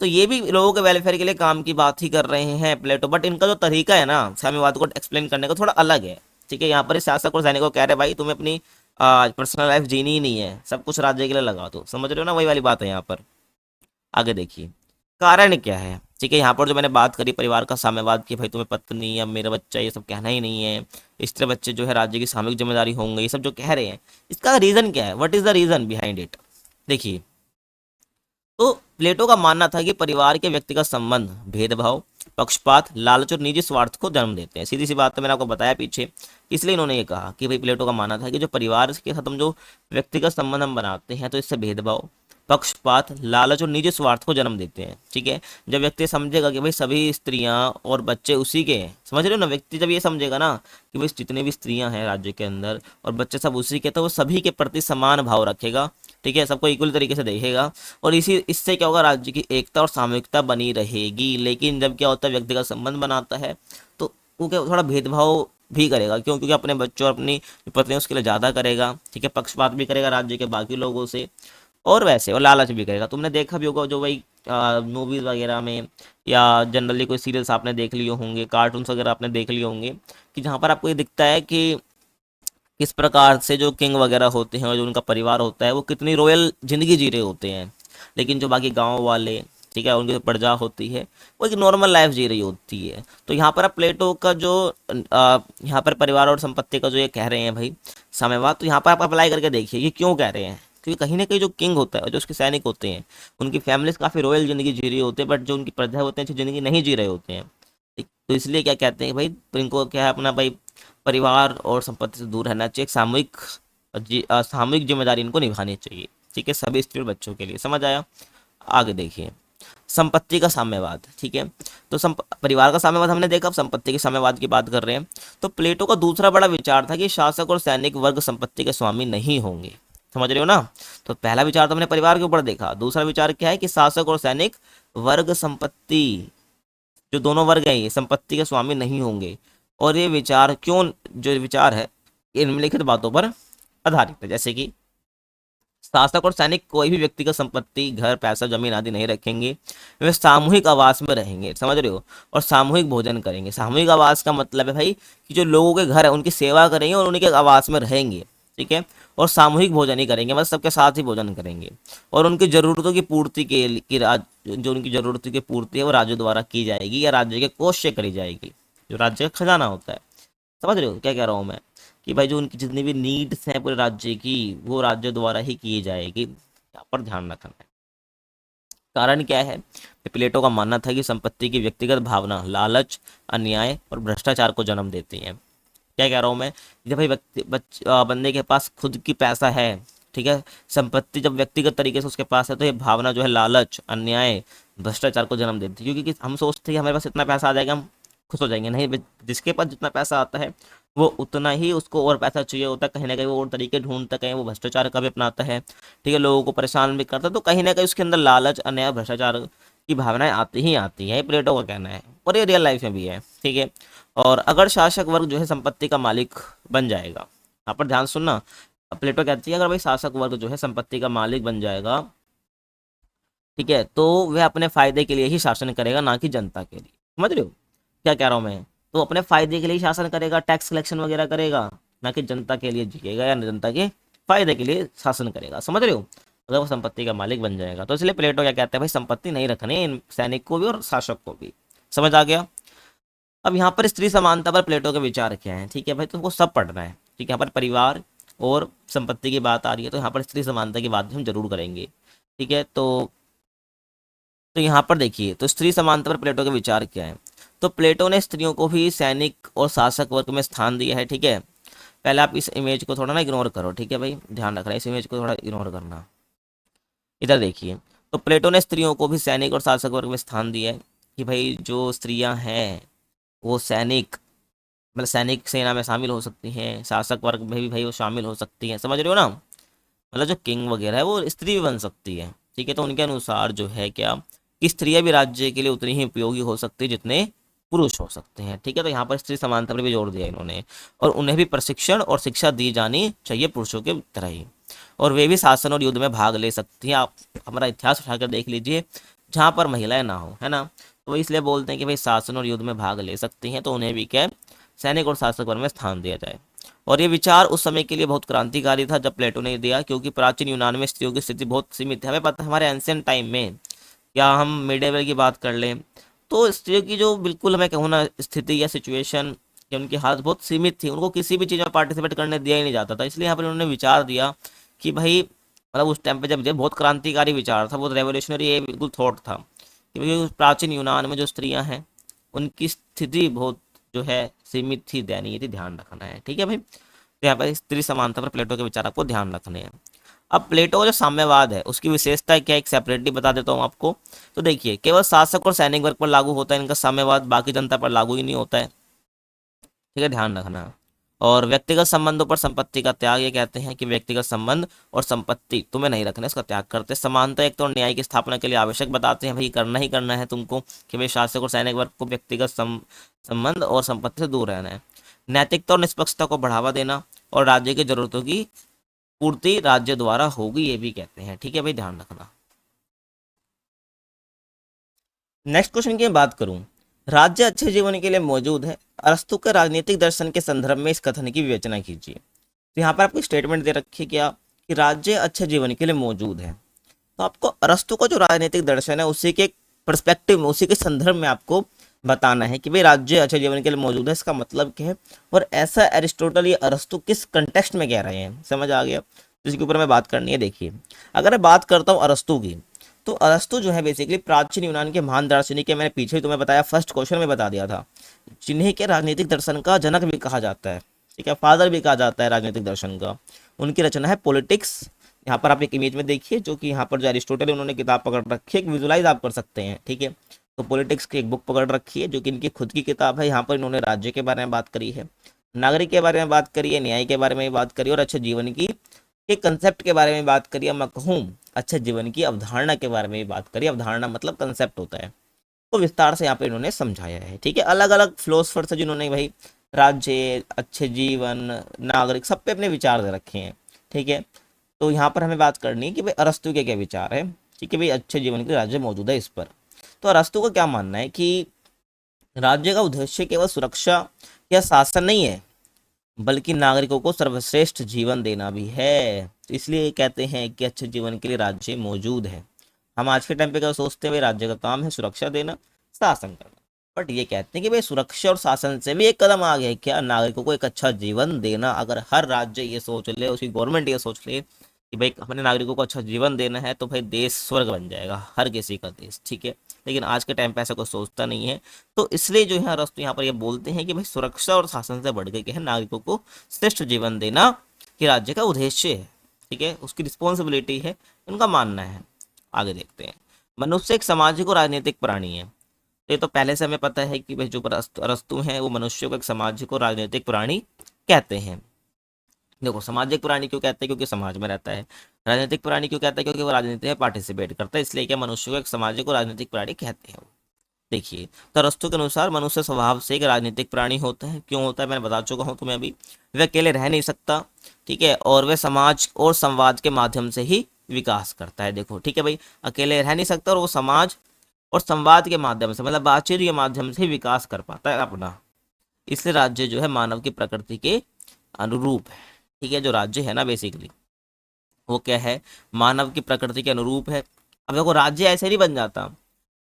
तो ये भी लोगों के वेलफेयर के लिए काम की बात ही कर रहे हैं प्लेटो, बट इनका जो तरीका है ना साम्यवाद को एक्सप्लेन करने का थोड़ा अलग है। ठीक है, यहाँ पर इस शासक और सैनिक को कह रहे हैं भाई तुम्हें अपनी पर्सनल लाइफ जीनी ही नहीं है, सब कुछ राज्य के लिए लगा दो, समझ रहे हो ना, वही वाली बात है यहाँ पर। आगे देखिए, कारण क्या है। ठीक है, यहाँ पर जो मैंने बात करी परिवार का साम्यवाद की, भाई तुम्हें पत्नी या मेरा बच्चा ये सब कहना ही नहीं है, इस तरह बच्चे जो है राज्य की सामूहिक जिम्मेदारी होंगे, ये सब जो कह रहे हैं, इसका रीजन क्या है, what is the reason behind it. देखिए, तो प्लेटो का मानना था कि परिवार के व्यक्तिगत संबंध भेदभाव, पक्षपात, लालच और निजी स्वार्थ को जन्म देते हैं। सीधी सी बात तो मैंने आपको बताया पीछे, इसलिए इन्होंने ये कहा कि भाई प्लेटो का मानना था कि जो परिवार के साथ हम जो व्यक्तिगत संबंध हम बनाते हैं तो इससे भेदभाव, पक्षपात, लालच और निजी स्वार्थ को जन्म देते हैं। ठीक है, जब व्यक्ति समझेगा कि भाई सभी स्त्रियां और बच्चे उसी के हैं, समझ रहे हो ना, व्यक्ति जब ये समझेगा ना कि भाई जितने भी स्त्रियां हैं राज्य के अंदर और बच्चे सब उसी के, तो वो सभी के प्रति समान भाव रखेगा, ठीक है, सबको इक्वल तरीके से देखेगा, और इसी इससे क्या होगा, राज्य की एकता और सामूहिकता बनी रहेगी। लेकिन जब क्या होता है व्यक्तिगत संबंध बनाता है तो वो क्या थोड़ा भेदभाव भी करेगा, क्यों, क्योंकि अपने बच्चों और अपनी पत्नी उसके लिए ज़्यादा करेगा, ठीक है, पक्षपात भी करेगा राज्य के बाकी लोगों से, और वैसे और लालच भी करेगा। तुमने देखा भी होगा जो भाई मूवीज़ वगैरह में या जनरली कोई सीरियल्स आपने देख लिए होंगे, कार्टून्स वगैरह आपने देख लिए होंगे, कि जहाँ पर आपको ये दिखता है कि किस प्रकार से जो किंग वगैरह होते हैं और जो उनका परिवार होता है वो कितनी रॉयल जिंदगी जी रहे होते हैं, लेकिन जो बाकी गांव वाले ठीक है, उनकी जो प्रजा होती है वो एक नॉर्मल लाइफ जी रही होती है। तो यहाँ पर आप प्लेटो का जो यहाँ पर परिवार और संपत्ति का जो ये कह रहे हैं भाई साम्यवाद, तो यहाँ पर आप अप्लाई करके देखिए ये क्यों कह रहे हैं। क्योंकि कहीं ना कहीं जो किंग होता है और जो उसके सैनिक होते हैं उनकी फैमिलीज काफ़ी रॉयल जिंदगी जी रही होती है, बट जो उनकी प्रजा होते हैं अच्छी जिंदगी नहीं जी रहे होते हैं। ठीक, तो इसलिए क्या कहते हैं भाई, तो इनको क्या है अपना भाई परिवार और संपत्ति से दूर रहना चाहिए, एक सामूहिक जिम्मेदारी इनको निभानी चाहिए। ठीक है, सभी स्त्री और बच्चों के लिए। समझ आया? आगे देखिए संपत्ति का साम्यवाद। ठीक है, तो परिवार का साम्यवाद हमने देखा, अब संपत्ति के साम्यवाद की बात कर रहे हैं। तो प्लेटो का दूसरा बड़ा विचार था कि शासक और सैनिक वर्ग संपत्ति के स्वामी नहीं होंगे। समझ रहे हो ना? तो पहला विचार तो हमने परिवार के ऊपर देखा, दूसरा विचार क्या है कि शासक और सैनिक वर्ग संपत्ति, जो दोनों वर्ग हैं ये संपत्ति के स्वामी नहीं होंगे। और ये विचार क्यों, जो विचार है ये निम्नलिखित बातों पर आधारित है, जैसे कि शासक और सैनिक कोई भी व्यक्तिगत संपत्ति, घर, पैसा, जमीन आदि नहीं रखेंगे। वे सामूहिक आवास में रहेंगे। समझ रहे हो? और सामूहिक भोजन करेंगे। सामूहिक आवास का मतलब है भाई कि जो लोगों के घर है उनकी सेवा करेंगे और उनके आवास में रहेंगे। ठीक है, और सामूहिक भोजन ही करेंगे, मतलब सबके साथ ही भोजन करेंगे। और उनकी जरूरतों की पूर्ति जो उनकी जरूरतों की पूर्ति है वो राज्य द्वारा की जाएगी या राज्य के कोष से करी जाएगी, जो राज्य का खजाना होता है। समझ रहे हो क्या कह रहा हूँ मैं? कि भाई जो उनकी जितनी भी नीड्स हैं पूरे राज्य की वो राज्य द्वारा ही की जाएगी। यहाँ पर ध्यान रखना है। कारण क्या है? प्लेटो का मानना था कि संपत्ति की व्यक्तिगत भावना लालच, अन्याय और भ्रष्टाचार को जन्म देती है। क्या कह रहा हूँ मैं? जब भाई बंदे के पास खुद की पैसा है, ठीक है, संपत्ति जब व्यक्तिगत तरीके से उसके पास है, तो ये भावना जो है लालच, अन्याय, भ्रष्टाचार को जन्म देती है। क्योंकि हम सोचते हैं हमारे पास इतना पैसा आ जाएगा हम खुश हो जाएंगे। नहीं, जिसके पास जितना पैसा आता है वो उतना ही उसको और पैसा चाहिए होता है। कहीं ना कहीं वो और तरीके ढूंढता, कहीं वो भ्रष्टाचार का भी अपनाता है। ठीक है, लोगों को परेशान भी करता है। तो कहीं ना कहीं उसके अंदर लालच, अन्याय, भ्रष्टाचार की भावनाएं आती ही आती हैं। ये प्लेटो का कहना है और ये रियल लाइफ में भी है। ठीक है, और अगर शासक वर्ग जो है संपत्ति का मालिक बन जाएगा, यहाँ पर ध्यान सुनना, प्लेटो कहती है अगर भाई शासक वर्ग जो है संपत्ति का मालिक बन जाएगा, ठीक है, तो वह अपने फायदे के लिए ही शासन करेगा, ना कि जनता के लिए। समझ रहे हो क्या कह रहा हूँ मैं? तो अपने फायदे के लिए ही शासन करेगा, टैक्स कलेक्शन वगैरह करेगा, ना कि जनता के लिए जिएगा या जनता के फायदे के लिए शासन करेगा। समझ रहे हो? अगर वो संपत्ति का मालिक बन जाएगा। तो इसलिए प्लेटो क्या कहते हैं भाई, संपत्ति नहीं रखनी इन सैनिक को भी और शासक को भी। समझ आ गया? अब यहाँ पर स्त्री समानता पर प्लेटो के विचार क्या है? ठीक है भाई, तुमको सब पढ़ना है। ठीक है, यहाँ पर परिवार और संपत्ति की बात आ रही है, तो यहाँ पर स्त्री समानता की बात भी हम जरूर करेंगे। ठीक है, तो यहाँ पर देखिए, तो स्त्री समानता पर प्लेटो के विचार क्या है? तो प्लेटो ने स्त्रियों को भी सैनिक और शासक वर्ग में स्थान दिया है। ठीक है, पहले आप इस इमेज को थोड़ा ना इग्नोर करो। ठीक है भाई, ध्यान रखना, इस इमेज को थोड़ा इग्नोर करना। इधर देखिए, तो प्लेटो ने स्त्रियों को भी सैनिक और शासक वर्ग में स्थान दिया है कि भाई जो स्त्रियां हैं वो सैनिक, मतलब सैनिक सेना में शामिल हो सकती हैं, शासक वर्ग में भी भाई वो शामिल हो सकती हैं। समझ रहे हो ना? मतलब जो किंग वगैरह है वो स्त्री भी बन सकती है। ठीक है, तो उनके अनुसार जो है क्या कि स्त्रियां भी राज्य के लिए उतनी ही उपयोगी हो सकती है जितने पुरुष हो सकते हैं। ठीक है, तो यहाँ पर स्त्री समानता पर भी जोर दिया इन्होंने, और उन्हें भी प्रशिक्षण और शिक्षा दी जानी चाहिए पुरुषों के तरह ही, और वे भी शासन और युद्ध में भाग ले सकती हैं। आप हमारा इतिहास उठाकर देख लीजिए, जहाँ पर महिलाएं ना हो, है ना, तो इसलिए बोलते हैं कि भाई शासन और युद्ध में भाग ले सकती हैं, तो उन्हें भी क्या सैनिक और शासक वर्ग में स्थान दिया जाए। और ये विचार उस समय के लिए बहुत क्रांतिकारी था जब प्लेटो ने दिया, क्योंकि प्राचीन यूनान में स्त्रियों की स्थिति बहुत सीमित है। हमें पता है हमारे एंशियंट टाइम में, या हम मिडेवल की बात कर लें, तो स्त्रियों की जो बिल्कुल मैं कहूँ ना स्थिति या सिचुएशन या उनकी हालत बहुत सीमित थी, उनको किसी भी चीज़ में पार्टिसिपेट करने दिया ही नहीं जाता था। इसलिए यहाँ पर उन्होंने विचार दिया कि भाई, मतलब उस टाइम पे जब बहुत क्रांतिकारी विचार था, बहुत रेवोल्यूशनरी ये बिल्कुल थॉट था कि भाई प्राचीन यूनान में जो स्त्रियां हैं उनकी स्थिति बहुत जो है सीमित थी, दयनीय थी। ध्यान रखना है। ठीक है भाई, तो यहाँ पर स्त्री समानता पर प्लेटो के विचार आपको ध्यान रखने हैं। अब प्लेटो का जो साम्यवाद है उसकी विशेषता क्या, एक सेपरेटली बता देता हूँ आपको। तो देखिए, केवल शासक और सैनिक वर्ग पर लागू होता है इनका साम्यवाद, बाकी जनता पर लागू ही नहीं होता है। ठीक है, ध्यान रखना। और व्यक्तिगत संबंधों पर संपत्ति का त्याग, ये कहते हैं कि व्यक्तिगत संबंध और संपत्ति तुम्हें नहीं रखना, इसका त्याग करते। समानता एक तो न्याय की स्थापना के लिए आवश्यक बताते हैं, भाई करना ही करना है तुमको कि भाई शासक और सैनिक वर्ग को व्यक्तिगत संबंध और संपत्ति से दूर रहना है। नैतिकता और निष्पक्षता को बढ़ावा देना, और राज्य की जरूरतों की पूर्ति राज्य द्वारा होगी, ये भी कहते हैं। ठीक है भाई, ध्यान रखना। नेक्स्ट क्वेश्चन की मैं बात करूं, राज्य अच्छे जीवन के लिए मौजूद है, अरस्तु के राजनीतिक दर्शन के संदर्भ में इस कथन की विवेचना कीजिए। तो यहाँ पर आपको स्टेटमेंट दे रखी है क्या कि राज्य अच्छे जीवन के लिए मौजूद है, तो आपको अरस्तु का जो राजनीतिक दर्शन है उसी के पर्सपेक्टिव में, उसी के संदर्भ में आपको बताना है कि भाई राज्य अच्छे जीवन के लिए मौजूद है, इसका मतलब क्या है, और ऐसा एरिस्टोटल या अरस्तु किस कंटेक्स्ट में कह रहे हैं, समझ आ गया। तो इसके ऊपर हमें बात करनी है। देखिए, अगर मैं बात करता हूँ अरस्तु की, तो अरस्तु जो है बेसिकली प्राचीन यूनान के महान दार्शनिक है। मैंने पीछे ही तुम्हें बताया, फर्स्ट क्वेश्चन में बता दिया था, जिन्हें के राजनीतिक दर्शन का जनक भी कहा जाता है, ठीक है, फादर भी कहा जाता है राजनीतिक दर्शन का। उनकी रचना है पॉलिटिक्स। यहाँ पर आप एक इमेज में देखिए, जो कि यहाँ पर जो एरिस्टोटल है उन्होंने किताब पकड़ रखी है, एक विजुलाइज आप कर सकते हैं, ठीक है। तो पॉलिटिक्स की एक बुक पकड़ रखी है, जो कि इनकी खुद की किताब है। यहाँ पर इन्होंने राज्य के बारे में बात करी है, नागरिक के बारे में बात करी है, न्याय के बारे में भी बात करी है, और अच्छे जीवन की एक कंसेप्ट के बारे में बात करी है। मैं कहूँ अच्छे जीवन की अवधारणा के बारे में भी बात करी। अवधारणा मतलब कंसेप्ट होता है, तो विस्तार से यहाँ पे इन्होंने समझाया है, ठीक है। अलग अलग फिलोसफर्स है जिन्होंने भाई राज्य, अच्छे जीवन, नागरिक, सब पे अपने विचार दे रखे हैं, ठीक है। तो यहाँ पर हमें बात करनी है कि भाई अरस्तु के क्या विचार है, ठीक है भाई, अच्छे जीवन के राज्य मौजूद है इस पर। तो अरस्तु का क्या मानना है कि राज्य का उद्देश्य केवल सुरक्षा या शासन नहीं है, बल्कि नागरिकों को सर्वश्रेष्ठ जीवन देना भी है। इसलिए कहते हैं कि अच्छे जीवन के लिए राज्य मौजूद है। हम आज के टाइम पे क्या सोचते हैं, भाई राज्य का काम है सुरक्षा देना, शासन करना, बट ये कहते हैं कि भाई सुरक्षा और शासन से भी एक कदम आगे है क्या, नागरिकों को एक अच्छा जीवन देना। अगर हर राज्य ये सोच ले, उसकी गवर्नमेंट ये सोच ले कि भाई अपने नागरिकों को अच्छा जीवन देना है, तो भाई देश स्वर्ग बन जाएगा, हर किसी का देश, ठीक है। लेकिन आज के टाइम पे ऐसा कोई सोचता नहीं है। तो इसलिए जो है अरस्तु यहाँ पर ये बोलते हैं कि भाई सुरक्षा और शासन से बढ़ के क्या है, नागरिकों को श्रेष्ठ जीवन देना कि राज्य का उद्देश्य है, ठीक है, उसकी रिस्पॉन्सिबिलिटी है, उनका मानना है। आगे देखते हैं। मनुष्य एक सामाजिक और राजनीतिक प्राणी है। ये तो पहले से हमें पता है कि भाई जो अरस्तु हैं वो मनुष्य को एक सामाजिक और राजनीतिक प्राणी कहते हैं। देखो, सामाजिक प्राणी क्यों कहते हैं, क्योंकि समाज में रहता है। राजनीतिक प्राणी क्यों कहते हैं, क्योंकि वो राजनीति में पार्टिसिपेट करता है, इसलिए क्या मनुष्य को एक सामाजिक और राजनीतिक प्राणी कहते हैं। देखिए, तो अरस्तु के अनुसार मनुष्य स्वभाव से एक राजनीतिक प्राणी होता है। क्यों होता है, मैंने बता चुका हूँ तुम्हें अभी। वह अकेले रह नहीं सकता, ठीक है, और वह समाज और संवाद के माध्यम से ही विकास करता है। देखो, ठीक है भाई, अकेले रह नहीं सकता और वो समाज और संवाद के माध्यम से, मतलब बातचीत के माध्यम से ही विकास कर पाता है अपना। इसलिए राज्य जो है मानव की प्रकृति के अनुरूप है, ठीक है। जो राज्य है ना बेसिकली वो क्या है, मानव की प्रकृति के अनुरूप है। अब देखो, राज्य ऐसे नहीं बन जाता।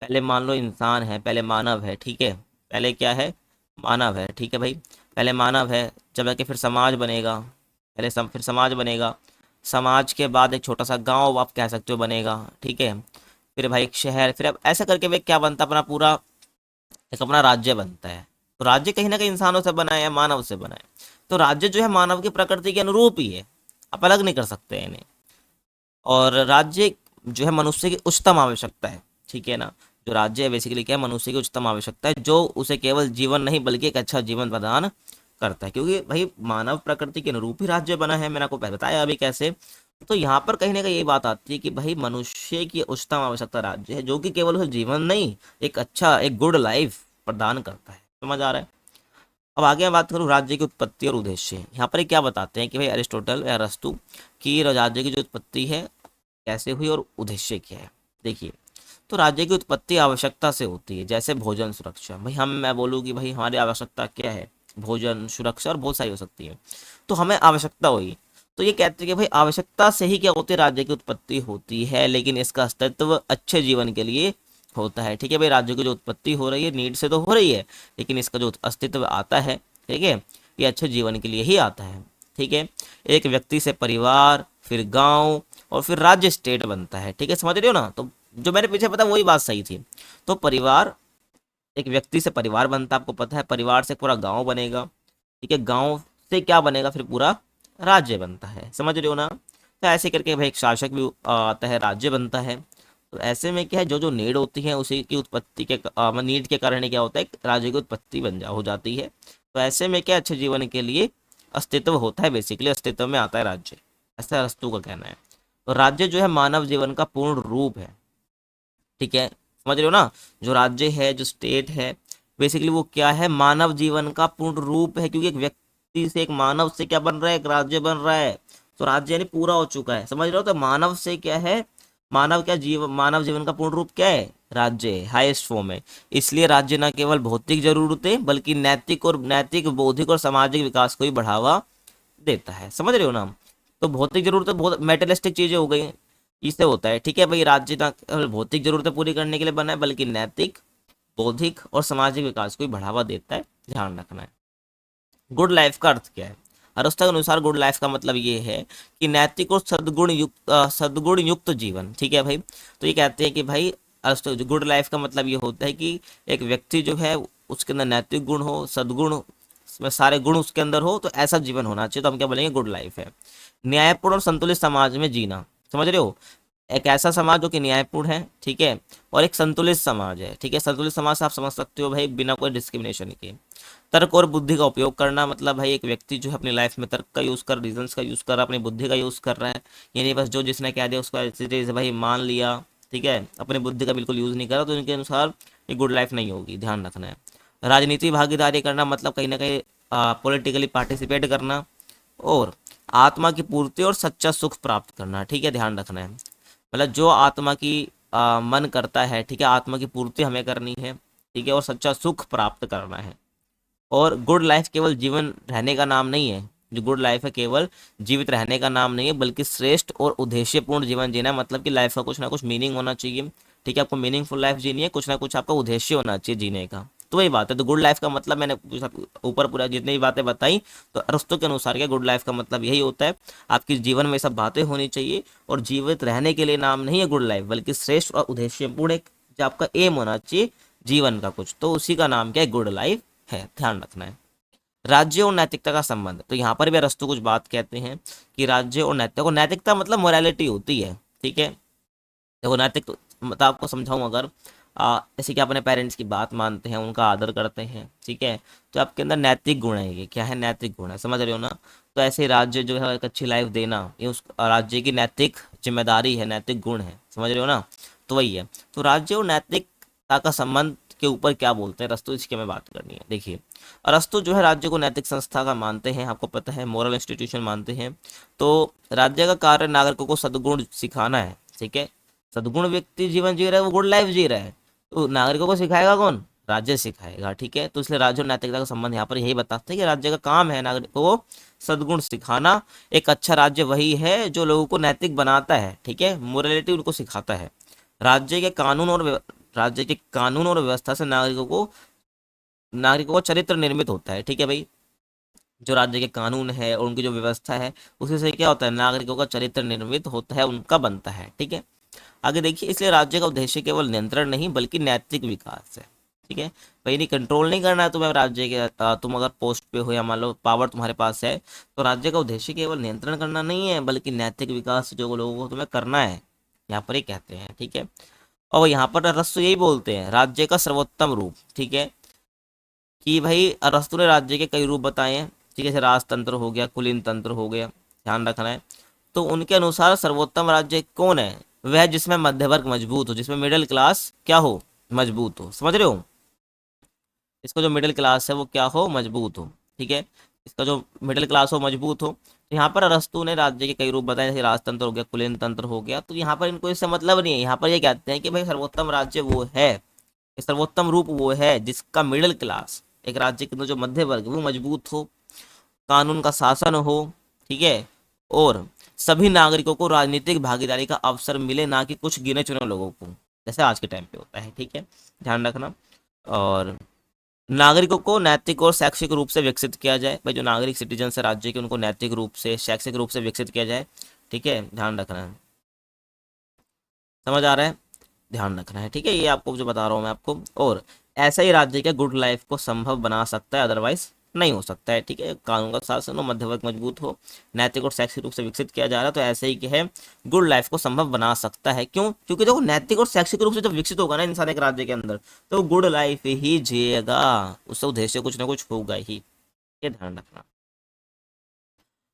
पहले मान लो इंसान है, पहले मानव है, ठीक है, पहले क्या है, मानव है, ठीक है भाई, पहले मानव है, जब जाके फिर समाज बनेगा, फिर समाज बनेगा, समाज के बाद एक छोटा सा गांव आप कह सकते हो बनेगा, ठीक है, फिर भाई एक शहर, फिर अब ऐसा करके भाई क्या बनता, अपना पूरा एक अपना राज्य बनता है। तो राज्य कहीं ना कहीं इंसानों से बना है, मानव से बना है। तो राज्य जो है मानव की प्रकृति के अनुरूप ही है, आप अलग नहीं कर सकते हैं इन्हें। और राज्य जो है मनुष्य की उच्चतम आवश्यकता है, ठीक है ना। जो राज्य है बेसिकली क्या है, मनुष्य की उच्चतम आवश्यकता है, जो उसे केवल जीवन नहीं बल्कि एक अच्छा जीवन प्रदान करता है। क्योंकि भाई मानव प्रकृति के अनुरूप ही राज्य बना है, मैंने आपको पहले बताया अभी कैसे। तो यहाँ पर कहीं ना कहीं ये बात आती है कि भाई मनुष्य की उच्चतम आवश्यकता राज्य है, जो कि केवल उसे जीवन नहीं, एक अच्छा, एक गुड लाइफ प्रदान करता है। समझ आ रहा है। अब आगे मैं बात करूँ राज्य की उत्पत्ति और उद्देश्य। यहाँ पर क्या बताते हैं कि भाई अरिस्टोटल या अरस्तु की राज्य की जो उत्पत्ति है कैसे हुई और उद्देश्य क्या है। देखिए, तो राज्य की उत्पत्ति आवश्यकता से होती है, जैसे भोजन, सुरक्षा। भाई मैं बोलूँ कि भाई हमारी आवश्यकता क्या है, भोजन, सुरक्षा, और बहुत सारी हो सकती है। तो हमें आवश्यकता हुई, तो ये कहते हैं कि भाई आवश्यकता से ही क्या होती है, राज्य की उत्पत्ति होती है, लेकिन इसका अस्तित्व अच्छे जीवन के लिए होता है, ठीक है भाई। राज्य की जो उत्पत्ति हो रही है नीड से तो हो रही है, लेकिन इसका जो अस्तित्व आता है, ठीक है, ये अच्छे जीवन के लिए ही आता है, ठीक है। एक व्यक्ति से परिवार, फिर गांव, और फिर राज्य, स्टेट बनता है, ठीक है, समझ रहे हो ना। तो जो मैंने पीछे पता वही बात सही थी। तो परिवार, एक व्यक्ति से परिवार बनता है, आपको पता है, परिवार से पूरा गांव बनेगा, ठीक है, गांव से क्या बनेगा, फिर पूरा राज्य बनता है, समझ रहे हो ना। तो ऐसे करके भाई एक शासक भी आता है, राज्य बनता है। तो ऐसे में क्या है, जो जो नीड होती है उसी की उत्पत्ति के नीड के कारण ही क्या होता है, एक राज्य की उत्पत्ति हो जाती है। तो ऐसे में क्या, अच्छे जीवन के लिए अस्तित्व होता है, बेसिकली अस्तित्व में आता है राज्य, ऐसा अरस्तु का कहना है। तो राज्य जो है मानव जीवन का पूर्ण रूप है, ठीक है, समझ रहे हो ना। जो राज्य है, जो स्टेट है, बेसिकली वो क्या है, मानव जीवन का पूर्ण रूप है। क्योंकि एक व्यक्ति से, एक मानव से क्या बन रहा है, एक राज्य बन रहा है। तो राज्य यानी पूरा हो चुका है, समझ रहे हो। तो मानव से क्या है, मानव जीवन का पूर्ण रूप क्या है, राज्य है, हाईएस्ट फॉर्म है। इसलिए राज्य न केवल भौतिक जरूरतें बल्कि नैतिक, बौद्धिक और सामाजिक विकास को भी बढ़ावा देता है, समझ रहे हो ना। तो भौतिक जरूरतें बहुत मेटेरियलिस्टिक चीजें हो गई, इससे होता है, ठीक है भाई। राज्य ना केवल भौतिक जरूरतें पूरी करने के लिए बना है बल्कि नैतिक, बौद्धिक और सामाजिक विकास को भी बढ़ावा देता है, ध्यान रखना है। गुड लाइफ का अर्थ क्या है? अरस्ता के अनुसार गुड लाइफ का मतलब ये है कि नैतिक और सद्गुण युक्त जीवन, ठीक है भाई। तो ये कहते हैं कि भाई अरस्ता गुड लाइफ का मतलब ये होता है कि एक व्यक्ति जो है उसके अंदर नैतिक गुण हो, सद्गुण में सारे गुण उसके अंदर हो, तो ऐसा जीवन होना चाहिए, तो हम क्या बोलेंगे गुड लाइफ है। न्यायपूर्ण और संतुलित समाज में जीना, समझ रहे हो, एक ऐसा समाज जो कि न्यायपूर्ण है, ठीक है, और एक संतुलित समाज है, ठीक है। संतुलित समाज से आप समझ सकते हो भाई बिना कोई डिस्क्रिमिनेशन के। तर्क और बुद्धि का उपयोग करना, मतलब भाई एक व्यक्ति जो है अपनी लाइफ में तर्क का यूज़ कर, रीजंस का यूज़ कर रहा है, अपनी बुद्धि का यूज़ कर रहा है, यानी बस जो जिसने कह दिया उसको ऐसे भाई मान लिया, ठीक है, अपनी बुद्धि का बिल्कुल यूज़ नहीं करा, तो इनके अनुसार ये गुड लाइफ नहीं होगी, ध्यान रखना है। राजनीति भागीदारी करना, मतलब कहीं ना कहीं पॉलिटिकली पार्टिसिपेट करना, और आत्मा की पूर्ति और सच्चा सुख प्राप्त करना, ठीक है, ध्यान रखना है। मतलब जो आत्मा की मन करता है, ठीक है, आत्मा की पूर्ति हमें करनी है, ठीक है, और सच्चा सुख प्राप्त करना है। और गुड लाइफ केवल जीवन रहने का नाम नहीं है, जो गुड लाइफ है केवल जीवित रहने का नाम नहीं है, बल्कि श्रेष्ठ और उद्देश्यपूर्ण जीवन जीना है। मतलब कि लाइफ का कुछ ना कुछ मीनिंग होना चाहिए, ठीक है, आपको मीनिंगफुल लाइफ जीनी है, कुछ ना कुछ आपका उद्देश्य होना चाहिए जीने का। तो वही बात है। तो गुड लाइफ का मतलब मैंने ऊपर पूरा जितनी भी बातें बताई, तो अरस्तु के अनुसार क्या गुड लाइफ का मतलब यही होता है, आपकी जीवन में सब बातें होनी चाहिए, और जीवित रहने के लिए नाम नहीं है गुड लाइफ, बल्कि श्रेष्ठ और उद्देश्यपूर्ण एक जो आपका एम होना चाहिए जीवन का कुछ, तो उसी का नाम क्या है, गुड लाइफ है, ध्यान रखना है। राज्य और नैतिकता का संबंध, तो यहाँ पर भी अरस्तु कुछ बात कहते हैं कि राज्य और नैतिकता को, नैतिकता मतलब मोरालिटी होती है, ठीक है। देखो नैतिक तो मतलब आपको समझाऊं, अगर जैसे कि अपने पेरेंट्स की बात मानते हैं, उनका आदर करते हैं, ठीक है, तो आपके अंदर नैतिक गुण है, ये क्या है, नैतिक गुण है, समझ रहे हो ना। तो ऐसे ही राज्य जो है एक अच्छी लाइफ देना, ये उस राज्य की नैतिक जिम्मेदारी है, नैतिक गुण है, समझ रहे हो ना। तो वही है। तो राज्य और नैतिकता का संबंध के ऊपर क्या बोलते हैं अरस्तु, इसकी हमें बात करनी है। देखिए अरस्तु जो है राज्य को नैतिक संस्था का मानते हैं, आपको पता है मोरल इंस्टीट्यूशन मानते हैं। तो राज्य का कार्य नागरिकों को सद्गुण सिखाना है, ठीक है। सद्गुण व्यक्ति जीवन जी रहा है, वो गुड लाइफ जी रहा है, तो नागरिकों को सिखाएगा कौन, राज्य सिखाएगा, ठीक है। तो इसलिए राज्य और नैतिकता का संबंध यहाँ पर यही बताते हैं कि राज्य का काम है नागरिकों को सद्गुण सिखाना। एक अच्छा राज्य वही है जो लोगों को नैतिक बनाता है, ठीक है, मोरालिटी उनको सिखाता है। राज्य के कानून और राज्य के कानून और व्यवस्था से नागरिकों का चरित्र निर्मित होता है, ठीक है भाई। जो राज्य के कानून है और उनकी जो व्यवस्था है, उसी से क्या होता है, नागरिकों का चरित्र निर्मित होता है, उनका बनता है, ठीक है। आगे देखिए, इसलिए राज्य का उद्देश्य केवल नियंत्रण नहीं बल्कि नैतिक विकास है, ठीक है भाई। नहीं कंट्रोल नहीं करना है तुम्हें राज्य के, तुम अगर पोस्ट पे हो या मान लो पावर तुम्हारे पास है, तो राज्य का उद्देश्य केवल नियंत्रण करना नहीं है बल्कि नैतिक विकास जो लोगों को तुम्हें करना है, यहाँ पर ही कहते हैं, ठीक है। और यहाँ पर अरस्तु यही बोलते हैं राज्य का सर्वोत्तम रूप, ठीक है, कि भाई अरस्तु ने राज्य के कई रूप बताए हैं, ठीक है, जैसे राजतंत्र हो गया, कुलीन तंत्र हो गया, ध्यान रखना है। तो उनके अनुसार सर्वोत्तम राज्य कौन है, वह जिसमें मध्य वर्ग मजबूत हो, जिसमें मिडिल क्लास क्या हो, मजबूत हो, समझ रहे हो। इसका जो मिडिल क्लास है वो क्या हो, मजबूत हो, ठीक है, इसका जो मिडिल क्लास हो मजबूत हो। तो यहाँ पर अरस्तु ने राज्य के कई रूप बताए, जैसे राजतंत्र हो गया, कुलीन तंत्र हो गया। तो यहाँ पर इनको इससे मतलब नहीं है, यहाँ पर ये कहते हैं कि भाई सर्वोत्तम राज्य वो है, सर्वोत्तम रूप वो है जिसका मिडिल क्लास, एक राज्य के अंदर जो मध्य वर्ग वो मजबूत हो, कानून का शासन हो, ठीक है, और सभी नागरिकों को राजनीतिक भागीदारी का अवसर मिले, ना कि कुछ गिने चुने लोगों को, जैसे आज के टाइम पे होता है, ठीक है, ध्यान रखना। और नागरिकों को नैतिक और शैक्षिक रूप से विकसित किया जाए, भाई जो नागरिक सिटीजन है राज्य के, उनको नैतिक रूप से शैक्षिक रूप से विकसित किया जाए, ठीक है, ध्यान रखना है, समझ आ रहा है, ध्यान रखना है, ठीक है, ये आपको जो बता रहा हूँ मैं आपको। और ऐसा ही राज्य के गुड लाइफ को संभव बना सकता है, अदरवाइज नहीं हो सकता है, ठीक है। कानून का शासन हो, मध्य वर्ग मजबूत हो, नैतिक और शैक्षिक रूप से विकसित किया जा रहा है, तो ऐसे ही क्या है, गुड लाइफ को संभव बना सकता है। क्यों, क्योंकि देखो नैतिक और शैक्षिक रूप से जब विकसित होगा ना इंसान एक राज्य के अंदर, तो गुड लाइफ ही जिएगा, उससे उद्देश्य कुछ ना कुछ होगा ही, ये ध्यान रखना।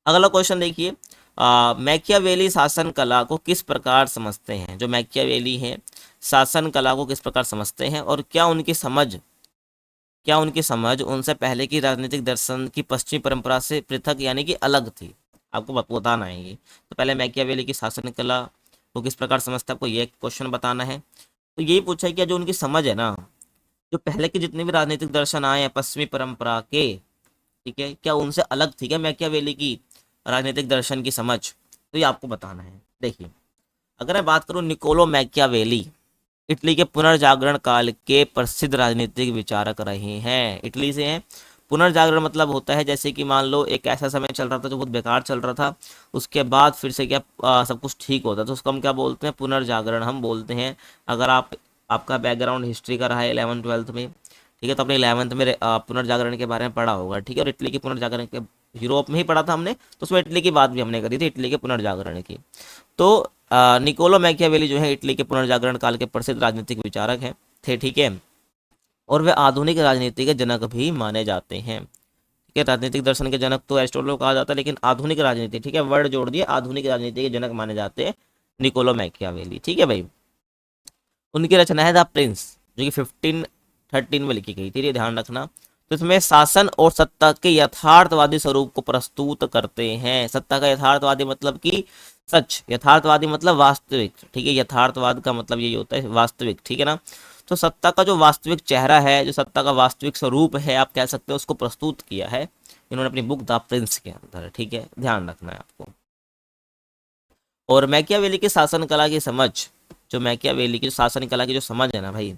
अगला क्वेश्चन देखिए, मैकियावेली शासन कला को किस प्रकार समझते हैं, जो मैकियावेली है शासन कला को किस प्रकार समझते हैं, और क्या उनकी समझ उनसे पहले की राजनीतिक दर्शन की पश्चिमी परंपरा से पृथक यानी कि अलग थी, आपको बताना है ये। तो पहले मैकियावेली की शासन कला को किस प्रकार समझते हैं, आपको ये क्वेश्चन बताना है। तो यही पूछा है कि जो उनकी समझ है ना, जो पहले के जितने भी राजनीतिक दर्शन आए हैं पश्चिमी परंपरा के, ठीक है, क्या उनसे अलग थी क्या मैकियावेली की राजनीतिक दर्शन की समझ, तो ये आपको बताना है। देखिए अगर मैं बात करूं निकोलो मैकियावेली, इटली के पुनर्जागरण काल के प्रसिद्ध राजनीतिक विचारक रहे हैं। इटली से हैं। पुनर्जागरण मतलब होता है जैसे कि मान लो एक ऐसा समय चल रहा था जो बहुत बेकार चल रहा था, उसके बाद फिर से क्या सब कुछ ठीक होता है, तो उसको हम क्या बोलते हैं, पुनर्जागरण हम बोलते हैं। अगर आपका बैकग्राउंड हिस्ट्री का रहा है 11th 12th में, ठीक है, तो अपने 11th में पुनर्जागरण के बारे में पढ़ा होगा, ठीक है। और इटली के पुनर्जागरण के यूरोप में ही पढ़ा था हमने, तो उसमें इटली की बात भी हमने करी थी, इटली के पुनर्जागरण की। तो निकोलो मैकियावेली जो है इटली के पुनर्जागरण काल के प्रसिद्ध राजनीतिक विचारक हैं थे, ठीक है। और वे आधुनिक राजनीति के जनक भी माने जाते हैं, ठीक है। राजनीतिक दर्शन के जनक तो एरिस्टोटल को कहा जाता है, लेकिन आधुनिक राजनीति, ठीक है, वर्ड जोड़ दिए, आधुनिक राजनीति के जनक माने जाते हैं निकोलो मैकियावेली, ठीक है भाई। उनकी रचना है द प्रिंस, जो कि 1513 में लिखी गई थी, ये ध्यान रखना। तो इसमें शासन और सत्ता के यथार्थवादी स्वरूप को प्रस्तुत करते हैं। सत्ता का यथार्थवादी मतलब कि सच, यथार्थवादी मतलब वास्तविक, ठीक है। यथार्थवाद का मतलब यही होता है वास्तविक, ठीक है ना। तो सत्ता का जो वास्तविक चेहरा है, जो सत्ता का वास्तविक स्वरूप है, आप कह सकते हो, उसको प्रस्तुत किया है इन्होंने अपनी बुक द प्रिंस के अंदर, ठीक है, ध्यान रखना है आपको। और मैकियावेली की शासन कला की समझ, जो मैकियावेली की शासन कला की जो समझ है ना भाई,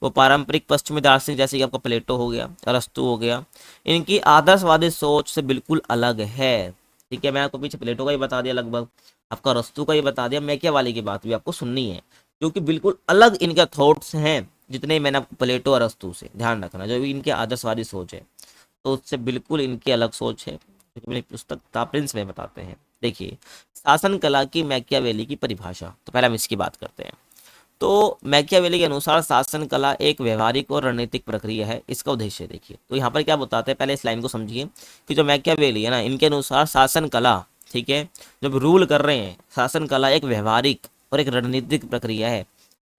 वो पारंपरिक पश्चिमी दार्शनिक जैसे कि आपका प्लेटो हो गया, अरस्तु हो गया, इनकी आदर्शवादी सोच से बिल्कुल अलग है, ठीक है। मैं आपको पीछे प्लेटो का ही बता दिया, लगभग आपका अरस्तु का ही बता दिया, मैकियावेली की बात भी आपको सुननी है, क्योंकि बिल्कुल अलग इनके थॉट्स हैं। जितने मैंने आपको प्लेटो और अरस्तु से, ध्यान रखना, जो भी इनकी आदर्शवादी सोच है, तो उससे बिल्कुल इनकी अलग सोच है, क्योंकि मेरी पुस्तक द प्रिंस में बताते हैं। देखिए, शासन कला की मैकियावेली की परिभाषा, तो पहले हम इसकी बात करते हैं। तो मैकियावेली के अनुसार शासन कला एक व्यवहारिक और रणनीतिक प्रक्रिया है। इसका उद्देश्य देखिए, तो यहाँ पर क्या बताते हैं, पहले इस लाइन को समझिए कि जो मैकियावेली है ना, इनके अनुसार शासन कला, ठीक है, जब रूल कर रहे हैं, शासन कला एक व्यवहारिक और एक रणनीतिक प्रक्रिया है,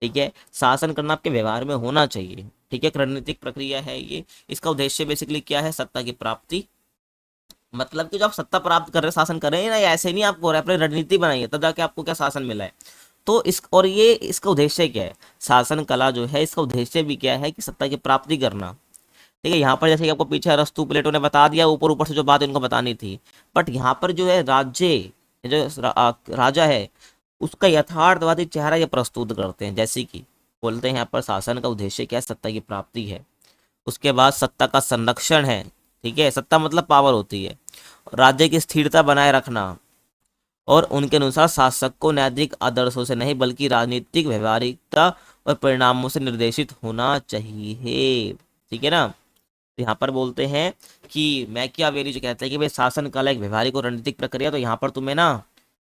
ठीक है। शासन करना आपके व्यवहार में होना चाहिए, ठीक है, एक रणनीतिक प्रक्रिया है ये। इसका उद्देश्य बेसिकली क्या है, सत्ता की प्राप्ति, मतलब कि जो आप सत्ता प्राप्त कर रहे हैं, शासन कर रहे हैं ना, ये ऐसे नहीं आपको हो रहा है, अपनी रणनीति बनाइए तब जाके आपको क्या शासन मिला है। तो इस और ये इसका उद्देश्य क्या है, शासन कला जो है इसका उद्देश्य भी क्या है कि सत्ता की प्राप्ति करना, ठीक है। यहाँ पर जैसे कि आपको पीछे अरस्तु प्लेटो ने बता दिया, ऊपर ऊपर से जो बात इनको बतानी थी, बट यहाँ पर जो है जो राजा है, उसका यथार्थवादी चेहरा ये प्रस्तुत करते हैं। जैसे कि बोलते हैं यहाँ पर शासन का उद्देश्य क्या है, सत्ता की प्राप्ति है, उसके बाद सत्ता का संरक्षण है, ठीक है, सत्ता मतलब पावर होती है, राज्य की स्थिरता बनाए रखना, और उनके अनुसार शासक को नैतिक आदर्शों से नहीं बल्कि राजनीतिक व्यवहारिकता और परिणामों से निर्देशित होना चाहिए, ठीक है ना। तो यहाँ पर बोलते हैं कि मैकियावेली जो कहते हैं कि भाई शासन कला एक व्यवहारिक और रणनीतिक प्रक्रिया, तो यहाँ पर तुम्हें ना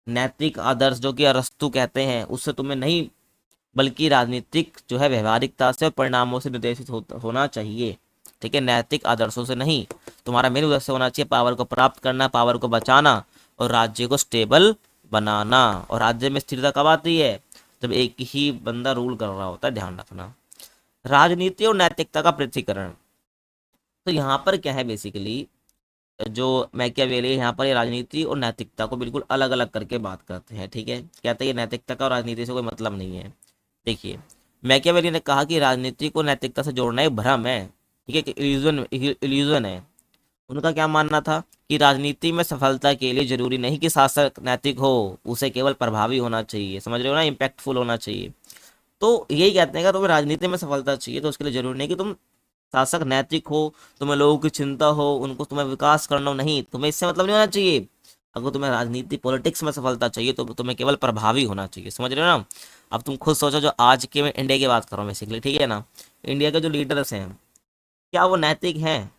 नैतिक आदर्श जो कि अरस्तु कहते हैं उससे तुम्हें नहीं, बल्कि राजनीतिक जो है व्यवहारिकता से और परिणामों से निर्देशित होना चाहिए, ठीक है, नैतिक आदर्शों से नहीं। तुम्हारा मेन उद्देश्य होना चाहिए पावर को प्राप्त करना, पावर को बचाना और राज्य को स्टेबल बनाना। और राज्य में स्थिरता कब आती है, जब एक ही बंदा रूल कर रहा होता है, ध्यान रखना। राजनीति और नैतिकता का पृथक्करण, तो यहाँ पर क्या है बेसिकली, जो मैकियावेली यहाँ पर ये राजनीति और नैतिकता को बिल्कुल अलग अलग करके बात करते हैं, ठीक है। कहते हैं ये नैतिकता का और राजनीति से कोई मतलब नहीं है। देखिए, मैकियावेली ने कहा कि राजनीति को नैतिकता से जोड़ना एक भ्रम है, ठीक है, इल्यूजन है। उनका क्या मानना था कि राजनीति में सफलता के लिए जरूरी नहीं कि शासक नैतिक हो, उसे केवल प्रभावी होना चाहिए, समझ रहे हो ना, इम्पैक्टफुल होना चाहिए। तो यही कहते हैं कि तुम्हें राजनीति में सफलता चाहिए तो उसके लिए जरूरी नहीं कि तुम शासक नैतिक हो, तुम्हें लोगों की चिंता हो, उनको तुम्हें विकास करना हो, नहीं, तुम्हें इससे मतलब नहीं होना चाहिए। अगर तुम्हें राजनीति पॉलिटिक्स में सफलता चाहिए तो तुम्हें केवल प्रभावी होना चाहिए, समझ रहे हो ना। अब तुम खुद सोचो, जो आज के मैं इंडिया की बात कर रहा हूँ बेसिकली, ठीक है ना, इंडिया के जो लीडर्स हैं, क्या वो नैतिक हैं,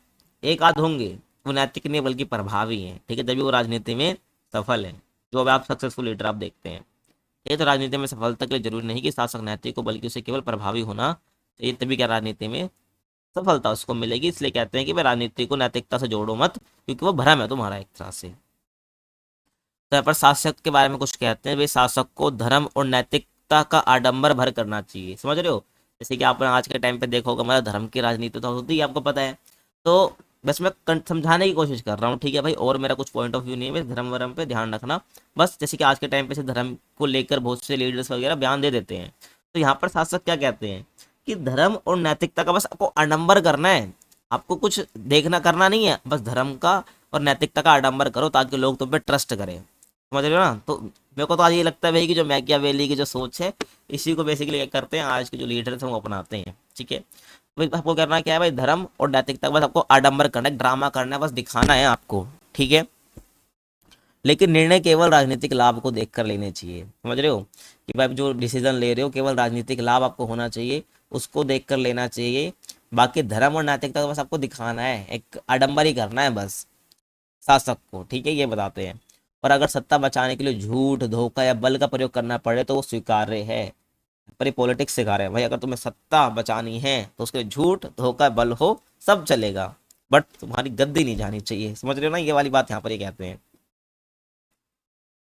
एक आध होंगे, वो नैतिक नहीं बल्कि प्रभावी हैं, ठीक है, तभी वो राजनीति में सफल है। जो अब आप सक्सेसफुल लीडर आप देखते हैं, ये तो राजनीति में सफलता के लिए जरूरी नहीं कि शासक नैतिक हो, बल्कि उसे केवल प्रभावी होना चाहिए, तभी क्या राजनीति में सफलता उसको मिलेगी। इसलिए कहते हैं कि भाई राजनीति को नैतिकता से जोड़ो मत, क्योंकि वो भ्रम है तुम्हारा एक तरह से। तो यहाँ पर शासक के बारे में कुछ कहते हैं, भाई शासक को धर्म और नैतिकता का आडंबर भर करना चाहिए, समझ रहे हो। जैसे कि आपने आज के टाइम पे देखा होगा, मतलब धर्म की राजनीति तो होती है, आपको पता है। तो बस मैं समझाने की कोशिश कर रहा हूँ, ठीक है भाई, और मेरा कुछ पॉइंट ऑफ व्यू नहीं है, धर्म वरम पे ध्यान रखना। बस जैसे कि आज के टाइम पे से धर्म को लेकर बहुत से लीडर्स वगैरह बयान दे देते हैं, तो यहाँ पर शासक क्या कहते हैं कि धर्म और नैतिकता का बस आपको आडंबर करना है, आपको कुछ देखना करना नहीं है, बस धर्म का और नैतिकता का आडंबर करो ताकि लोग तुम पे ट्रस्ट करें, समझ रहे हो ना। तो मेरे को तो आज ये लगता है भाई कि जो मैकियावेली की जो सोच है, इसी को बेसिकली क्या करते हैं आज के जो लीडर्स हैं वो अपनाते हैं। ठीक है, भाई आपको करना क्या है भाई, धर्म और नैतिकता, बस आपको आडंबर करना है, ड्रामा करना है, बस दिखाना है आपको। ठीक है, लेकिन निर्णय केवल राजनीतिक लाभ को देखकर लेने चाहिए, समझ रहे हो, कि भाई जो डिसीजन ले रहे हो केवल राजनीतिक लाभ आपको होना चाहिए, उसको देखकर लेना चाहिए। बाकी धर्म और नैतिकता को बस आपको दिखाना है, एक आडंबर ही करना है बस शासक को। ठीक है, ये बताते हैं। और अगर सत्ता बचाने के लिए झूठ, धोखा या बल का प्रयोग करना पड़े तो वो स्वीकार्य है। पर ये पॉलिटिक्स सिखा रहे हैं भाई, अगर तुम्हें सत्ता बचानी है तो उसके लिए झूठ, धोखा, बल हो सब चलेगा, बट तुम्हारी गद्दी नहीं जानी चाहिए। समझ रहे हो ना, ये वाली बात यहाँ पर ये कहते हैं।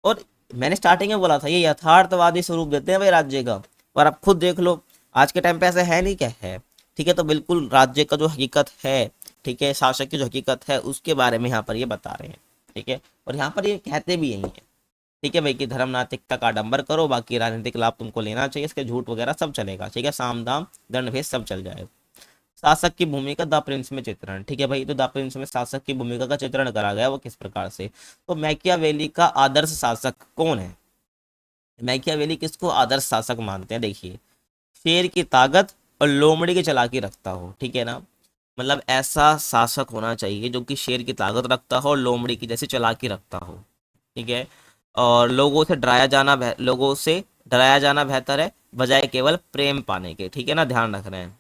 और मैंने स्टार्टिंग में बोला था ये यथार्थवादी स्वरूप देते हैं भाई राज्य का, और आप खुद देख लो आज के टाइम पे ऐसा है नहीं, क्या है। ठीक है, तो बिल्कुल राज्य का जो हकीकत है, ठीक है, शासक की जो हकीकत है उसके बारे में यहाँ पर ये बता रहे हैं। ठीक है, और यहाँ पर ये कहते भी यही है। ठीक है भाई, कि धर्म नैतिकता का आडंबर करो, बाकी राजनीतिक लाभ तुमको लेना चाहिए, इसके झूठ वगैरह सब चलेगा। ठीक है, साम दाम दंड भेद सब चल जाए। शासक की भूमिका द प्रिंस में चित्रण। ठीक है भाई, तो द प्रिंस में शासक की भूमिका का चित्रण करा गया, वो किस प्रकार से। तो मैकियावेली का आदर्श शासक कौन है, मैकियावेली किसको आदर्श शासक मानते हैं, देखिए, शेर की ताकत और लोमड़ी की चालाकी रखता हो। ठीक है ना, मतलब ऐसा शासक होना चाहिए जो कि शेर की ताकत रखता हो और लोमड़ी की जैसी चालाकी रखता हो। ठीक है, और लोगों से डराया जाना बेहतर है बजाय केवल प्रेम पाने के। ठीक है ना, ध्यान रख रहे हैं,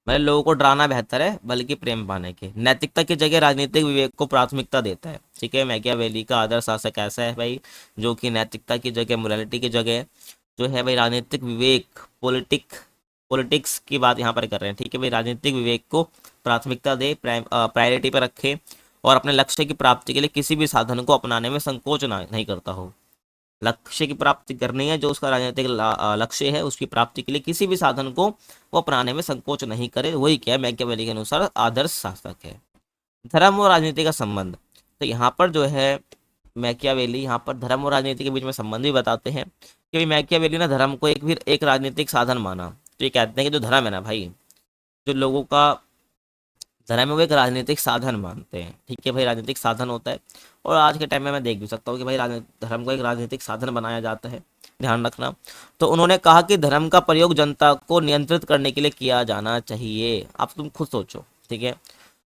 मतलब लोगों को डराना बेहतर है बल्कि प्रेम पाने के। नैतिकता की जगह राजनीतिक विवेक को प्राथमिकता देता है। ठीक है, मैकियावेली का आदर्श शासक ऐसा है भाई जो कि नैतिकता की जगह, मोरालिटी की जगह जो है भाई राजनीतिक विवेक, पॉलिटिक्स की बात यहाँ पर कर रहे हैं। ठीक है भाई, राजनीतिक विवेक को प्राथमिकता दे, प्रायोरिटी पर रखे, और अपने लक्ष्य की प्राप्ति के लिए किसी भी साधन को अपनाने में संकोच नहीं करता हो। लक्ष्य की प्राप्ति करनी है, जो उसका राजनीतिक लक्ष्य है, उसकी प्राप्ति के लिए किसी भी साधन को वो अपनाने में संकोच नहीं करे, वही क्या मैकियावेली के अनुसार आदर्श शासक है। धर्म और राजनीति का संबंध, तो यहाँ पर जो है मैकियावेली यहाँ पर धर्म और राजनीति के बीच में संबंध भी बताते हैं कि भाई मैकियावेली ने धर्म को एक राजनीतिक साधन माना। तो ये कहते हैं कि जो धर्म है ना भाई, जो लोगों का धर्म है वो एक राजनीतिक साधन मानते हैं। ठीक है भाई, राजनीतिक साधन होता है, और आज के टाइम में मैं देख भी सकता हूँ कि भाई धर्म को एक राजनीतिक साधन बनाया जाता है, ध्यान रखना। तो उन्होंने कहा कि धर्म का प्रयोग जनता को नियंत्रित करने के लिए किया जाना चाहिए। अब तुम खुद सोचो। ठीक है,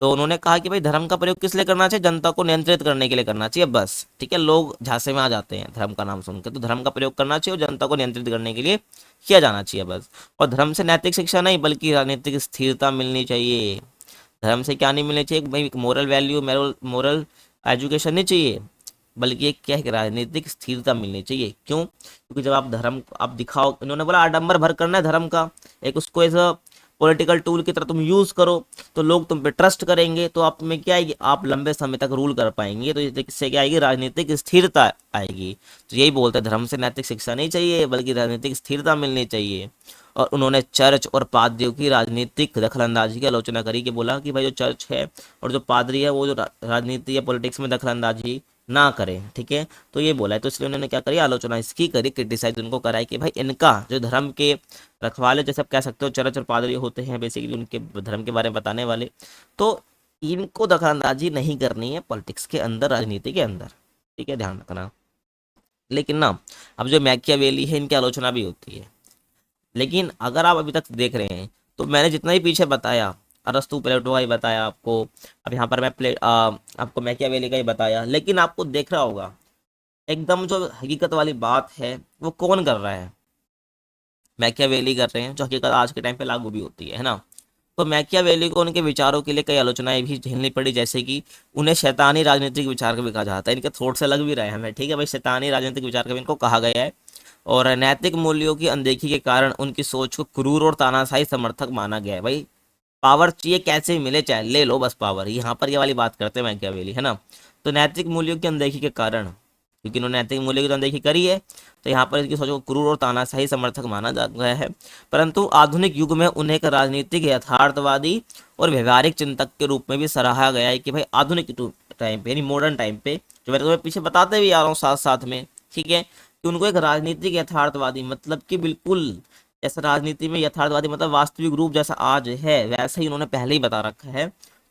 तो उन्होंने कहा कि भाई धर्म का प्रयोग किस लिए करना चाहिए, जनता को नियंत्रित करने के लिए करना चाहिए बस। ठीक है, लोग झांसे में आ जाते हैं धर्म का नाम सुनकर, तो धर्म का प्रयोग करना चाहिए और जनता को नियंत्रित करने के लिए किया जाना चाहिए बस। और धर्म से नैतिक शिक्षा नहीं बल्कि राजनीतिक स्थिरता मिलनी चाहिए। धर्म से क्या नहीं मिलनी चाहिए भाई, मोरल वैल्यू, मोरल एजुकेशन नहीं चाहिए, बल्कि एक क्या है कि राजनीतिक स्थिरता मिलनी चाहिए। क्यों, क्योंकि जब आप धर्म आप दिखाओ, इन्होंने बोला आडंबर भर करना है धर्म का, एक उसको एज अ पॉलिटिकल टूल की तरह तुम यूज करो, तो लोग तुम पे ट्रस्ट करेंगे, तो आप में क्या आएगी, आप लंबे समय तक रूल कर पाएंगे, तो इससे क्या आएगी, राजनीतिक स्थिरता आएगी। तो यही बोलते हैं, धर्म से नैतिक शिक्षा नहीं चाहिए बल्कि राजनीतिक स्थिरता मिलनी चाहिए। और उन्होंने चर्च और पादरियों की राजनीतिक दखलंदाजी की आलोचना करी, कि बोला कि भाई जो चर्च है और जो पादरी है वो जो राजनीति या पॉलिटिक्स में दखलंदाजी ना करें। ठीक है, तो ये बोला है, तो इसलिए उन्होंने क्या करी, आलोचना इसकी करी, क्रिटिसाइज उनको कराई कि भाई इनका जो धर्म के रखवाले जैसे आप कह सकते हो, चर्च और पादरी होते हैं बेसिकली उनके धर्म के बारे में बताने वाले, तो इनको दखलंदाजी नहीं करनी है पॉलिटिक्स के अंदर, राजनीति के अंदर। ठीक है, ध्यान रखना। लेकिन ना अब जो मैकियावेली है इनकी आलोचना भी होती है, लेकिन अगर आप अभी तक देख रहे हैं तो मैंने जितना ही पीछे बताया, अरस्तु प्लेटो का ही बताया आपको, अब यहाँ पर मैं आपको मैकियावेली का ही बताया, लेकिन आपको देख रहा होगा एकदम जो हकीकत वाली बात है वो कौन कर रहा है, मैकियावेली कर रहे हैं, जो हकीकत आज के टाइम पे लागू भी होती है ना। तो मैकियावेली को उनके विचारों के लिए कई आलोचनाएं भी झेलनी पड़ी, जैसे कि उन्हें शैतानी राजनीतिक विचार का भी कहा जाता है, इनके थोट से लग भी रहा है हमें। ठीक है भाई, शैतानी राजनीतिक विचार का भी इनको कहा गया है। और नैतिक मूल्यों की अनदेखी के कारण उनकी सोच को क्रूर और तानाशाही समर्थक माना गया है। भाई पावर चाहिए कैसे भी मिले, चाहे ले लो बस पावर, यहाँ पर ये वाली बात करते हैं मैकियावेली, है ना। तो नैतिक मूल्यों की अनदेखी के कारण, क्योंकि इन्होंने नैतिक मूल्यों की तो अनदेखी करी है, तो यहाँ पर इसकी सोच को क्रूर और तानाशाही समर्थक माना जा गया है। परंतु आधुनिक युग में उन्हें एक राजनीतिक यथार्थवादी और व्यवहारिक चिंतक के रूप में भी सराहा गया है, कि भाई आधुनिक टाइम पे यानी मॉडर्न टाइम पे, जो मैं तुम्हें पीछे बताते भी आ रहा हूँ साथ साथ में, ठीक है, कि उनको एक राजनीतिक यथार्थवादी, मतलब कि बिल्कुल जैसा राजनीति में यथार्थवादी मतलब वास्तविक रूप जैसा आज है वैसा ही उन्होंने पहले ही बता रखा है,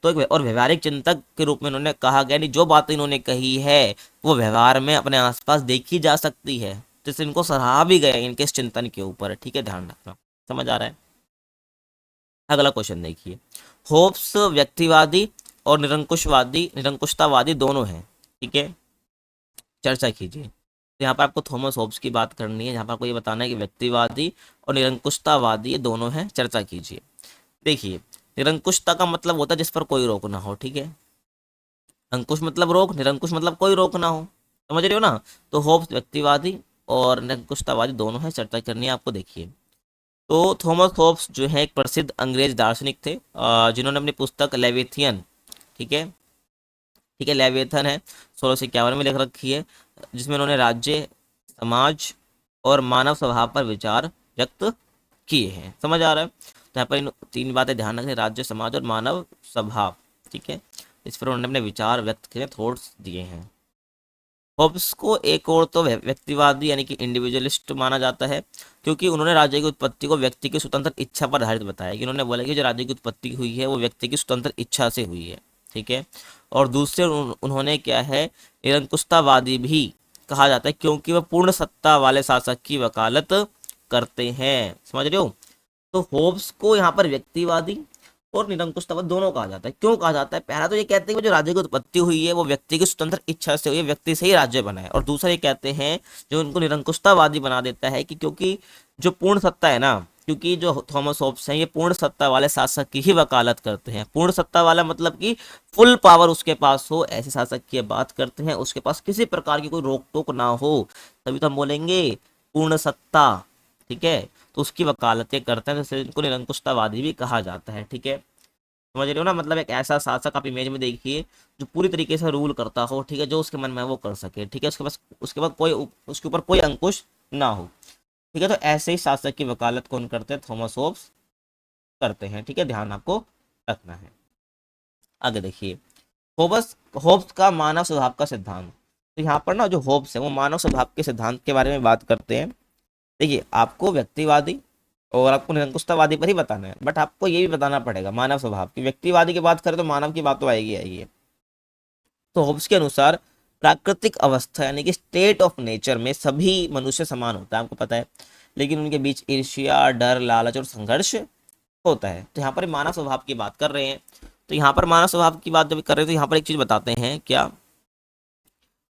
तो एक और व्यवहारिक चिंतक के रूप में इन्होंने कहा गया, नहीं जो बातें इन्होंने कही है वो व्यवहार में अपने आसपास देखी जा सकती है, जिससे इनको सराहा भी गया इनके इस चिंतन के ऊपर। ठीक है, ध्यान रखना। समझ आ रहा है? अगला क्वेश्चन देखिए, होब्स व्यक्तिवादी और निरंकुशतावादी दोनों हैं। ठीक है, चर्चा कीजिए। तो यहाँ पर आपको थॉमस होब्स की बात करनी है, यहाँ पर आपको ये बताना है कि व्यक्तिवादी और निरंकुशतावादी ये दोनों हैं। चर्चा कीजिए। देखिए, निरंकुशता का मतलब होता है जिस पर कोई रोक ना हो। ठीक है, अंकुश मतलब रोक, निरंकुश मतलब कोई रोक ना हो। समझ रहे हो ना? तो होब्स व्यक्तिवादी और निरंकुशतावादी दोनों हैं। चर्चा करनी है आपको। देखिए, तो थॉमस होब्स जो है एक प्रसिद्ध अंग्रेज दार्शनिक थे, जिन्होंने अपनी पुस्तक लेविथियन, ठीक है, ठीक है, लेविथन है, 1651 में लिख रखी है, जिसमें उन्होंने राज्य, समाज और मानव स्वभाव पर विचार व्यक्त किए हैं। समझ आ रहा है? तो यहाँ पर इन तीन बातें ध्यान रखें, राज्य, समाज और मानव स्वभाव। ठीक है, इस पर उन्होंने अपने विचार व्यक्त किए, थॉट्स दिए हैं। होब्स को एक और तो व्यक्तिवादी यानी कि इंडिविजुअलिस्ट माना जाता है, क्योंकि उन्होंने राज्य की उत्पत्ति को व्यक्ति की स्वतंत्र इच्छा पर आधारित बताया, कि उन्होंने बोला कि जो राज्य की उत्पत्ति हुई है वो व्यक्ति की स्वतंत्र इच्छा से हुई है। ठीक है, और दूसरे उन्होंने क्या है, निरंकुशतावादी भी कहा जाता है, क्योंकि वह पूर्ण सत्ता वाले शासक की वकालत करते हैं। समझ रहे हो? तो होब्स को यहाँ पर व्यक्तिवादी और निरंकुशतावाद दोनों कहा जाता है। क्यों कहा जाता है? पहला तो ये कहते हैं कि जो राज्य की उत्पत्ति हुई है वो व्यक्ति की स्वतंत्र इच्छा से हुई है, व्यक्ति से ही राज्य बना है। और दूसरा ये कहते हैं, जो उनको निरंकुशतावादी बना देता है, कि क्योंकि जो पूर्ण सत्ता है ना, क्योंकि जो थॉमस होब्स हैं ये पूर्ण सत्ता वाले शासक की ही वकालत करते हैं। पूर्ण सत्ता वाला मतलब कि फुल पावर उसके पास हो, ऐसे शासक की बात करते हैं, उसके पास किसी प्रकार की कोई रोक टोक ना हो, तभी तो हम बोलेंगे पूर्ण सत्ता। ठीक है, तो उसकी वकालतें करते हैं, जैसे इनको निरंकुशतावादी भी कहा जाता है। ठीक है, समझ रहे हो ना? मतलब एक ऐसा शासक आप इमेज में देखिए जो पूरी तरीके से रूल करता हो। ठीक है, जो उसके मन में है वो कर सके। ठीक है, उसके बाद कोई उसके ऊपर कोई अंकुश ना हो। ठीक है, तो ऐसे ही शासक की वकालत कौन करते हैं? थॉमस होब्स करते हैं। ठीक है, ध्यान आपको रखना है। आगे देखिए, होब्स होब्स का मानव स्वभाव का सिद्धांत। तो यहाँ पर ना जो होब्स है वो मानव स्वभाव के सिद्धांत के बारे में बात करते हैं। देखिए, आपको व्यक्तिवादी और आपको निरंकुशतावादी पर ही बताना है, बट आपको ये भी बताना पड़ेगा मानव स्वभाव की। व्यक्तिवादी की बात करें तो मानव की बात तो आएगी आएगी। तो होब्स के अनुसार प्राकृतिक अवस्था यानी कि स्टेट ऑफ नेचर में सभी मनुष्य समान होता है, आपको पता है, लेकिन उनके बीच ईर्ष्या, डर, लालच और संघर्ष होता है। तो यहाँ पर मानव स्वभाव की बात कर रहे हैं। तो यहाँ पर मानव स्वभाव की बात जब कर रहे हैं तो यहाँ पर एक चीज बताते हैं क्या,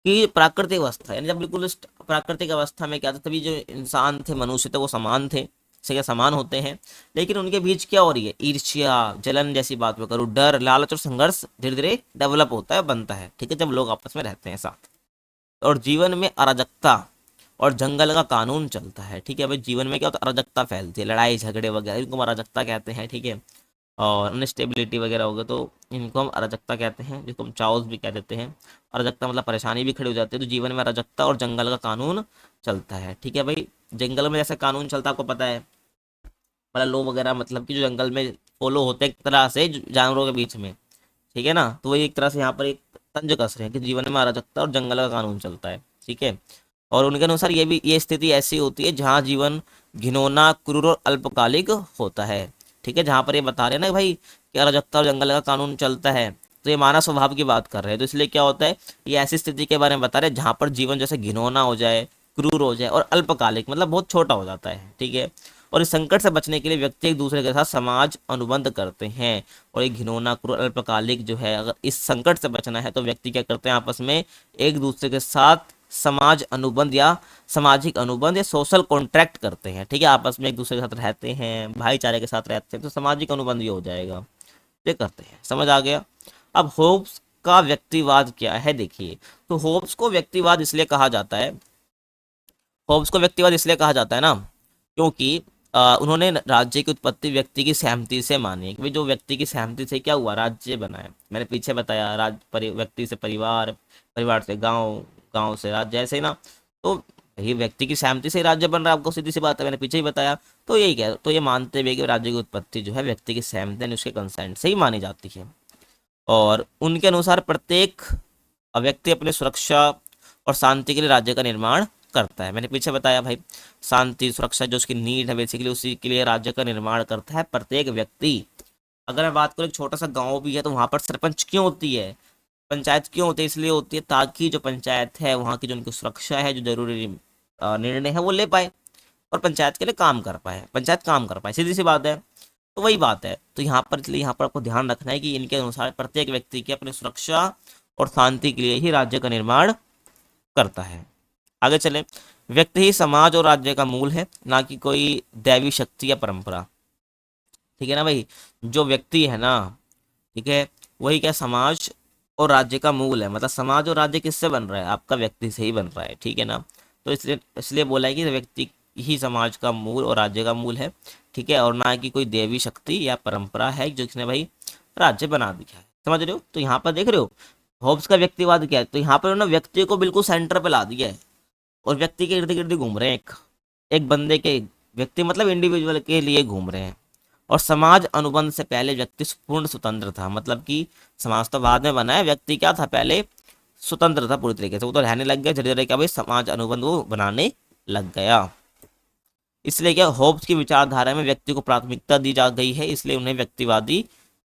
कि प्राकृतिक अवस्था यानी जब बिल्कुल प्राकृतिक अवस्था में क्या था, तभी जो इंसान थे, मनुष्य थे, वो समान थे, से क्या समान होते हैं। लेकिन उनके बीच क्या हो रही है? ईर्ष्या, जलन जैसी बात मैं करूँ, डर, लालच और संघर्ष धीरे धीरे डेवलप होता है, बनता है। ठीक है, जब लोग आपस में रहते हैं साथ। और जीवन में अराजकता और जंगल का कानून चलता है। ठीक है भाई, जीवन में क्या होता है? अराजकता फैलती है, लड़ाई झगड़े वगैरह, इनको हम अराजकता कहते हैं। ठीक है, और अनस्टेबिलिटी वगैरह होगा तो इनको हम अराजकता कहते हैं, जिसको हम चाओस भी कह देते हैं। अराजकता मतलब परेशानी भी खड़ी हो जाती है। तो जीवन में अराजकता और जंगल का कानून चलता है। ठीक है भाई, जंगल में जैसे कानून चलता है आपको पता है, मतलब लो वगैरह, मतलब कि जो जंगल में फॉलो होते हैं एक तरह से जानवरों के बीच में। ठीक है ना? तो वही एक तरह से यहाँ पर एक तंज कस रहे हैं कि जीवन में अराजकता और जंगल का कानून चलता है। ठीक है, और उनके अनुसार ये स्थिति ऐसी होती है जहाँ जीवन घिनौना, क्रूर और अल्पकालिक होता है। ठीक है, जहाँ पर ये बता रहे हैं ना भाई कि अराजकता और जंगल का कानून चलता है, तो ये मानव स्वभाव की बात कर रहे हैं। तो इसलिए क्या होता है, ये ऐसी स्थिति के बारे में बता रहे हैं जहाँ पर जीवन जैसे घिनौना हो जाए, क्रूर हो जाए और अल्पकालिक मतलब बहुत छोटा हो जाता है। ठीक है, और इस संकट से बचने के लिए व्यक्ति एक दूसरे के साथ समाज अनुबंध करते हैं। और एक घिनौना, क्रूर, अल्पकालिक जो है, अगर इस संकट से बचना है तो व्यक्ति क्या करते हैं? आपस में एक दूसरे के साथ समाज अनुबंध या सामाजिक अनुबंध या सोशल कॉन्ट्रैक्ट करते हैं। ठीक है, आपस में एक दूसरे के साथ रहते हैं, भाईचारे के साथ रहते हैं, तो सामाजिक अनुबंध ये हो जाएगा, ये करते हैं। समझ आ गया? अब होब्स का व्यक्तिवाद क्या है देखिए। तो होब्स को व्यक्तिवाद इसलिए कहा जाता है, होब्स को व्यक्तिवाद इसलिए कहा जाता है ना, क्योंकि उन्होंने राज्य की उत्पत्ति व्यक्ति की सहमति से मानी है, कि भाई जो व्यक्ति की सहमति से क्या हुआ? राज्य बना है। मैंने पीछे बताया, व्यक्ति से परिवार, परिवार से गांव, गांव से राज्य, ऐसे ही ना। तो ये व्यक्ति की सहमति से ही राज्य बन रहा है, आपको सीधी सी बात है, मैंने पीछे ही बताया। तो यही कह, तो ये मानते हुए कि राज्य की उत्पत्ति जो है व्यक्ति की सहमति यानी उसके कंसेंट से ही मानी जाती है। और उनके अनुसार प्रत्येक व्यक्ति अपनी सुरक्षा और शांति के लिए राज्य का निर्माण करता है। मैंने पीछे बताया भाई, शांति, सुरक्षा जो उसकी नीड है बेसिकली, उसी के लिए राज्य का निर्माण करता है प्रत्येक व्यक्ति। अगर मैं बात करूँ एक छोटा सा गांव भी है तो वहां पर सरपंच क्यों होती है, पंचायत क्यों होती है, इसलिए होती है ताकि जो पंचायत है वहाँ की जो उनकी सुरक्षा है, जो जरूरी निर्णय है वो ले पाए और पंचायत के लिए काम कर पाए, पंचायत काम कर पाए, सीधी सी बात है। तो वही बात है। तो यहाँ पर इसलिए यहाँ पर आपको ध्यान रखना है कि इनके अनुसार प्रत्येक व्यक्ति की अपनी सुरक्षा और शांति के लिए ही राज्य का निर्माण करता है। आगे चलें। व्यक्ति ही समाज और राज्य का मूल है, ना कि कोई दैवी शक्ति या परंपरा। ठीक है ना भाई, जो व्यक्ति है ना, ठीक है, वही क्या समाज और राज्य का मूल है। मतलब समाज और राज्य किससे बन रहा है, आपका व्यक्ति से ही बन रहा है। ठीक है ना, तो इसलिए इसलिए बोला है कि व्यक्ति ही समाज का मूल और राज्य का मूल है। ठीक है, और ना कि कोई देवी शक्ति या परंपरा है जिसने भाई राज्य बना दिया है। समझ रहे हो, तो यहाँ पर देख रहे हो होब्स का व्यक्तिवाद क्या है, तो यहाँ पर ना व्यक्ति को बिल्कुल सेंटर पे ला दिया है और व्यक्ति के इर्द गिर्द घूम रहे हैं, एक एक बंदे के, व्यक्ति मतलब इंडिविजुअल के लिए घूम रहे हैं। और समाज अनुबंध से पहले व्यक्ति पूर्ण स्वतंत्र था, मतलब कि समाज तो बाद में बना है, व्यक्ति क्या था पहले, स्वतंत्र था पूरी तरीके से। वो तो रहने लग गया धीरे धीरे, क्या भाई समाज अनुबंध वो बनाने लग गया। इसलिए क्या होब्स की विचारधारा में व्यक्ति को प्राथमिकता दी जा गई है, इसलिए उन्हें व्यक्तिवादी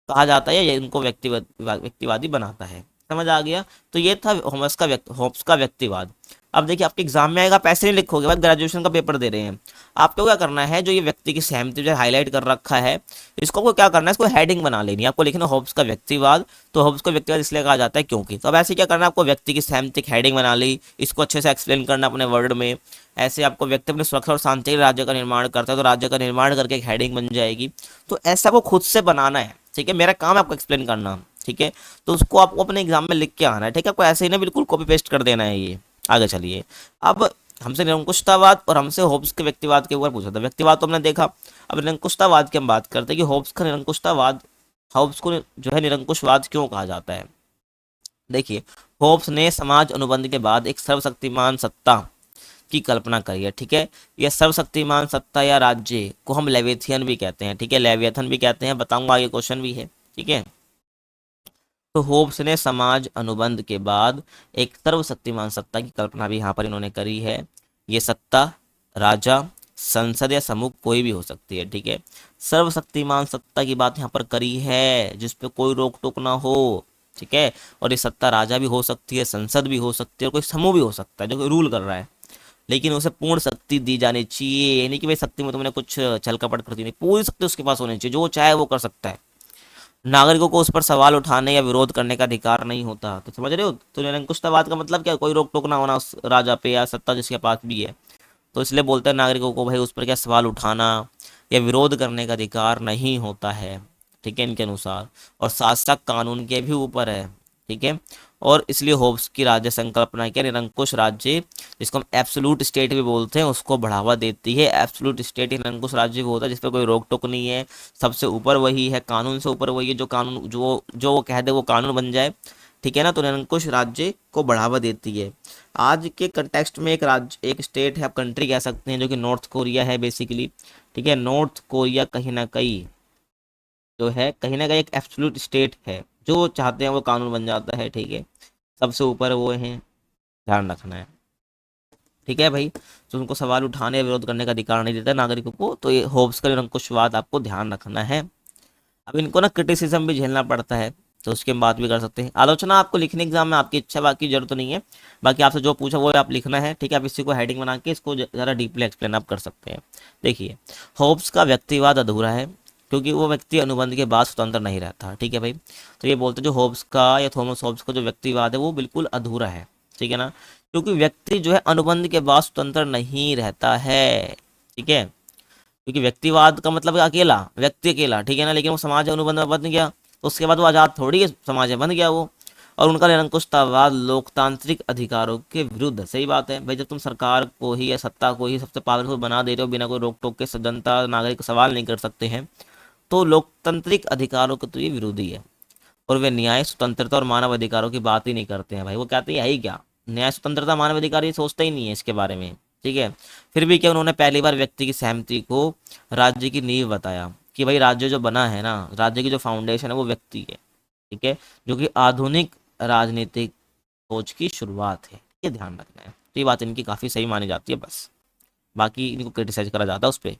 कहा जाता है या इनको व्यक्तिवादी बनाता है। समझ आ गया। तो ये था होब्स का व्यक्तिवाद। अब देखिए आपके एग्जाम में आएगा, पैसे नहीं लिखोगे भाई, ग्रेजुएशन का पेपर दे रहे हैं, आपको क्या करना है, जो ये व्यक्ति की सहमति जो हाईलाइट कर रखा है, इसको आपको क्या करना है, इसको हेडिंग बना लेनी है। आपको लिखना होब्स का व्यक्तिवाद। तो होब्स का व्यक्तिवाद इसलिए कहा जाता है क्योंकि, तो अब ऐसे क्या करना है, आपको व्यक्ति की सहमति की हेडिंग बना ली, इसको अच्छे से एक्सप्लेन करना अपने वर्ड में। ऐसे आपको व्यक्ति अपनी सुरक्षा और शांति के लिए राज्य का निर्माण करता है, तो राज्य का निर्माण करके एक हेडिंग बन जाएगी। तो ऐसा आपको खुद से बनाना है। ठीक है, मेरा काम है आपको एक्सप्लेन करना। ठीक है, तो उसको आपको अपने एग्जाम में लिख के आना है। ठीक है, आपको ऐसे ही ना बिल्कुल कॉपी पेस्ट कर देना है ये। आगे चलिए। अब हमसे निरंकुशतावाद और हमसे होब्स के व्यक्तिवाद के ऊपर पूछा था। व्यक्तिवाद तो हमने देखा, अब निरंकुशतावाद की हम बात करते हैं कि होब्स का निरंकुशतावाद, होब्स को जो है निरंकुशवाद क्यों कहा जाता है। देखिए, होब्स ने समाज अनुबंध के बाद एक सर्वशक्तिमान सत्ता की कल्पना करी है। ठीक है, यह सर्वशक्तिमान सत्ता या राज्य को हम लेविथियन भी कहते हैं। ठीक है, लेवियथन भी कहते हैं, बताऊंगा आगे क्वेश्चन भी है। ठीक है, तो होब्स ने समाज अनुबंध के बाद एक सर्वशक्तिमान सत्ता की कल्पना भी यहाँ पर इन्होंने करी है। ये सत्ता राजा, संसद या समूह कोई भी हो सकती है। ठीक है, सर्वशक्तिमान सत्ता की बात यहाँ पर करी है जिसपे कोई रोक टोक ना हो। ठीक है, और ये सत्ता राजा भी हो सकती है, संसद भी हो सकती है, और कोई समूह भी हो सकता है जो रूल कर रहा है, लेकिन उसे पूर्ण शक्ति दी जानी चाहिए। यानी कि भाई शक्ति में तुमने कुछ छल कपट करती नहीं, पूरी शक्ति उसके पास होनी चाहिए, जो चाहे वो कर सकता है। नागरिकों को उस पर सवाल उठाने या विरोध करने का अधिकार नहीं होता। तो समझ रहे हो, तो निरंकुशतावाद का मतलब क्या, कोई रोक टोक ना होना उस राजा पे या सत्ता जिसके पास भी है। तो इसलिए बोलते हैं नागरिकों को भाई उस पर क्या सवाल उठाना या विरोध करने का अधिकार नहीं होता है। ठीक है, इनके अनुसार, और शासक कानून के भी ऊपर है। ठीक है, और इसलिए होब्स की राज्य संकल्पना क्या, निरंकुश राज्य जिसको हम एब्सोल्यूट स्टेट भी बोलते हैं उसको बढ़ावा देती है। एब्सोल्यूट स्टेट निरंकुश राज्य भी होता है जिस पर कोई रोक टोक नहीं है, सबसे ऊपर वही है, कानून से ऊपर वही है, जो कानून जो वो कह दे वो कानून बन जाए। ठीक है ना, तो निरंकुश राज्य को बढ़ावा देती है। आज के कंटेक्स्ट में एक राज्य, एक स्टेट है, आप कंट्री कह सकते हैं, जो कि नॉर्थ कोरिया है बेसिकली। ठीक है, नॉर्थ कोरिया कहीं ना कहीं जो है, कहीं ना कहीं एक एब्सोल्यूट स्टेट है, जो चाहते हैं वो कानून बन जाता है। ठीक है, सबसे ऊपर वो हैं, ध्यान रखना है। ठीक है भाई, तो उनको सवाल उठाने या विरोध करने का अधिकार नहीं देता नागरिकों को। तो ये होब्स का निरंकुशवाद आपको ध्यान रखना है। अब इनको ना क्रिटिसिज्म भी झेलना पड़ता है, तो उसके हम बात भी कर सकते हैं। आलोचना आपको लिखने एग्जाम में आपकी इच्छा, बाकी जरूरत तो नहीं है। बाकी आपसे जो पूछा वो आप लिखना है। ठीक है, आप इसी को हेडिंग बना के इसको ज़रा डीपली एक्सप्लेन आप कर सकते हैं। देखिए, होब्स का व्यक्तिवाद अधूरा है क्योंकि वो व्यक्ति अनुबंध के बाद स्वतंत्र नहीं रहता। ठीक है भाई, तो ये बोलते हैं जो होब्स का या थॉमस होब्स का जो व्यक्तिवाद है वो बिल्कुल अधूरा है। ठीक है ना, क्योंकि व्यक्ति जो है अनुबंध के बाद स्वतंत्र नहीं रहता है। ठीक है, क्योंकि व्यक्तिवाद का मतलब है अकेला व्यक्ति, अकेला। ठीक है ना, लेकिन वो समाज अनुबंध में बन गया तो उसके बाद वो आज़ाद थोड़ी है, समाज में बन गया वो। और उनका निरंकुशतावाद लोकतांत्रिक अधिकारों के विरुद्ध है। सही बात है भाई, जब तुम सरकार को ही या सत्ता को ही सबसे पावरफुल बना दे रहे हो बिना कोई रोक टोक के, जनता नागरिक सवाल नहीं कर सकते हैं, तो लोकतांत्रिक अधिकारों के तो ये विरोधी है। और वे न्याय, स्वतंत्रता और मानव अधिकारों की बात ही नहीं करते हैं भाई। वो कहते हैं यही क्या, न्याय स्वतंत्रता मानव अधिकार, ये सोचते ही नहीं है इसके बारे में। ठीक है, फिर भी क्या उन्होंने पहली बार व्यक्ति की सहमति को राज्य की नींव बताया कि भाई राज्य जो बना है ना, राज्य की जो फाउंडेशन है वो व्यक्ति है। ठीक है, जो कि आधुनिक राजनीतिक सोच की शुरुआत है, ये ध्यान रखना है। तो ये बात इनकी काफ़ी सही मानी जाती है, बस बाकी इनको क्रिटिसाइज करा जाता है उस पर।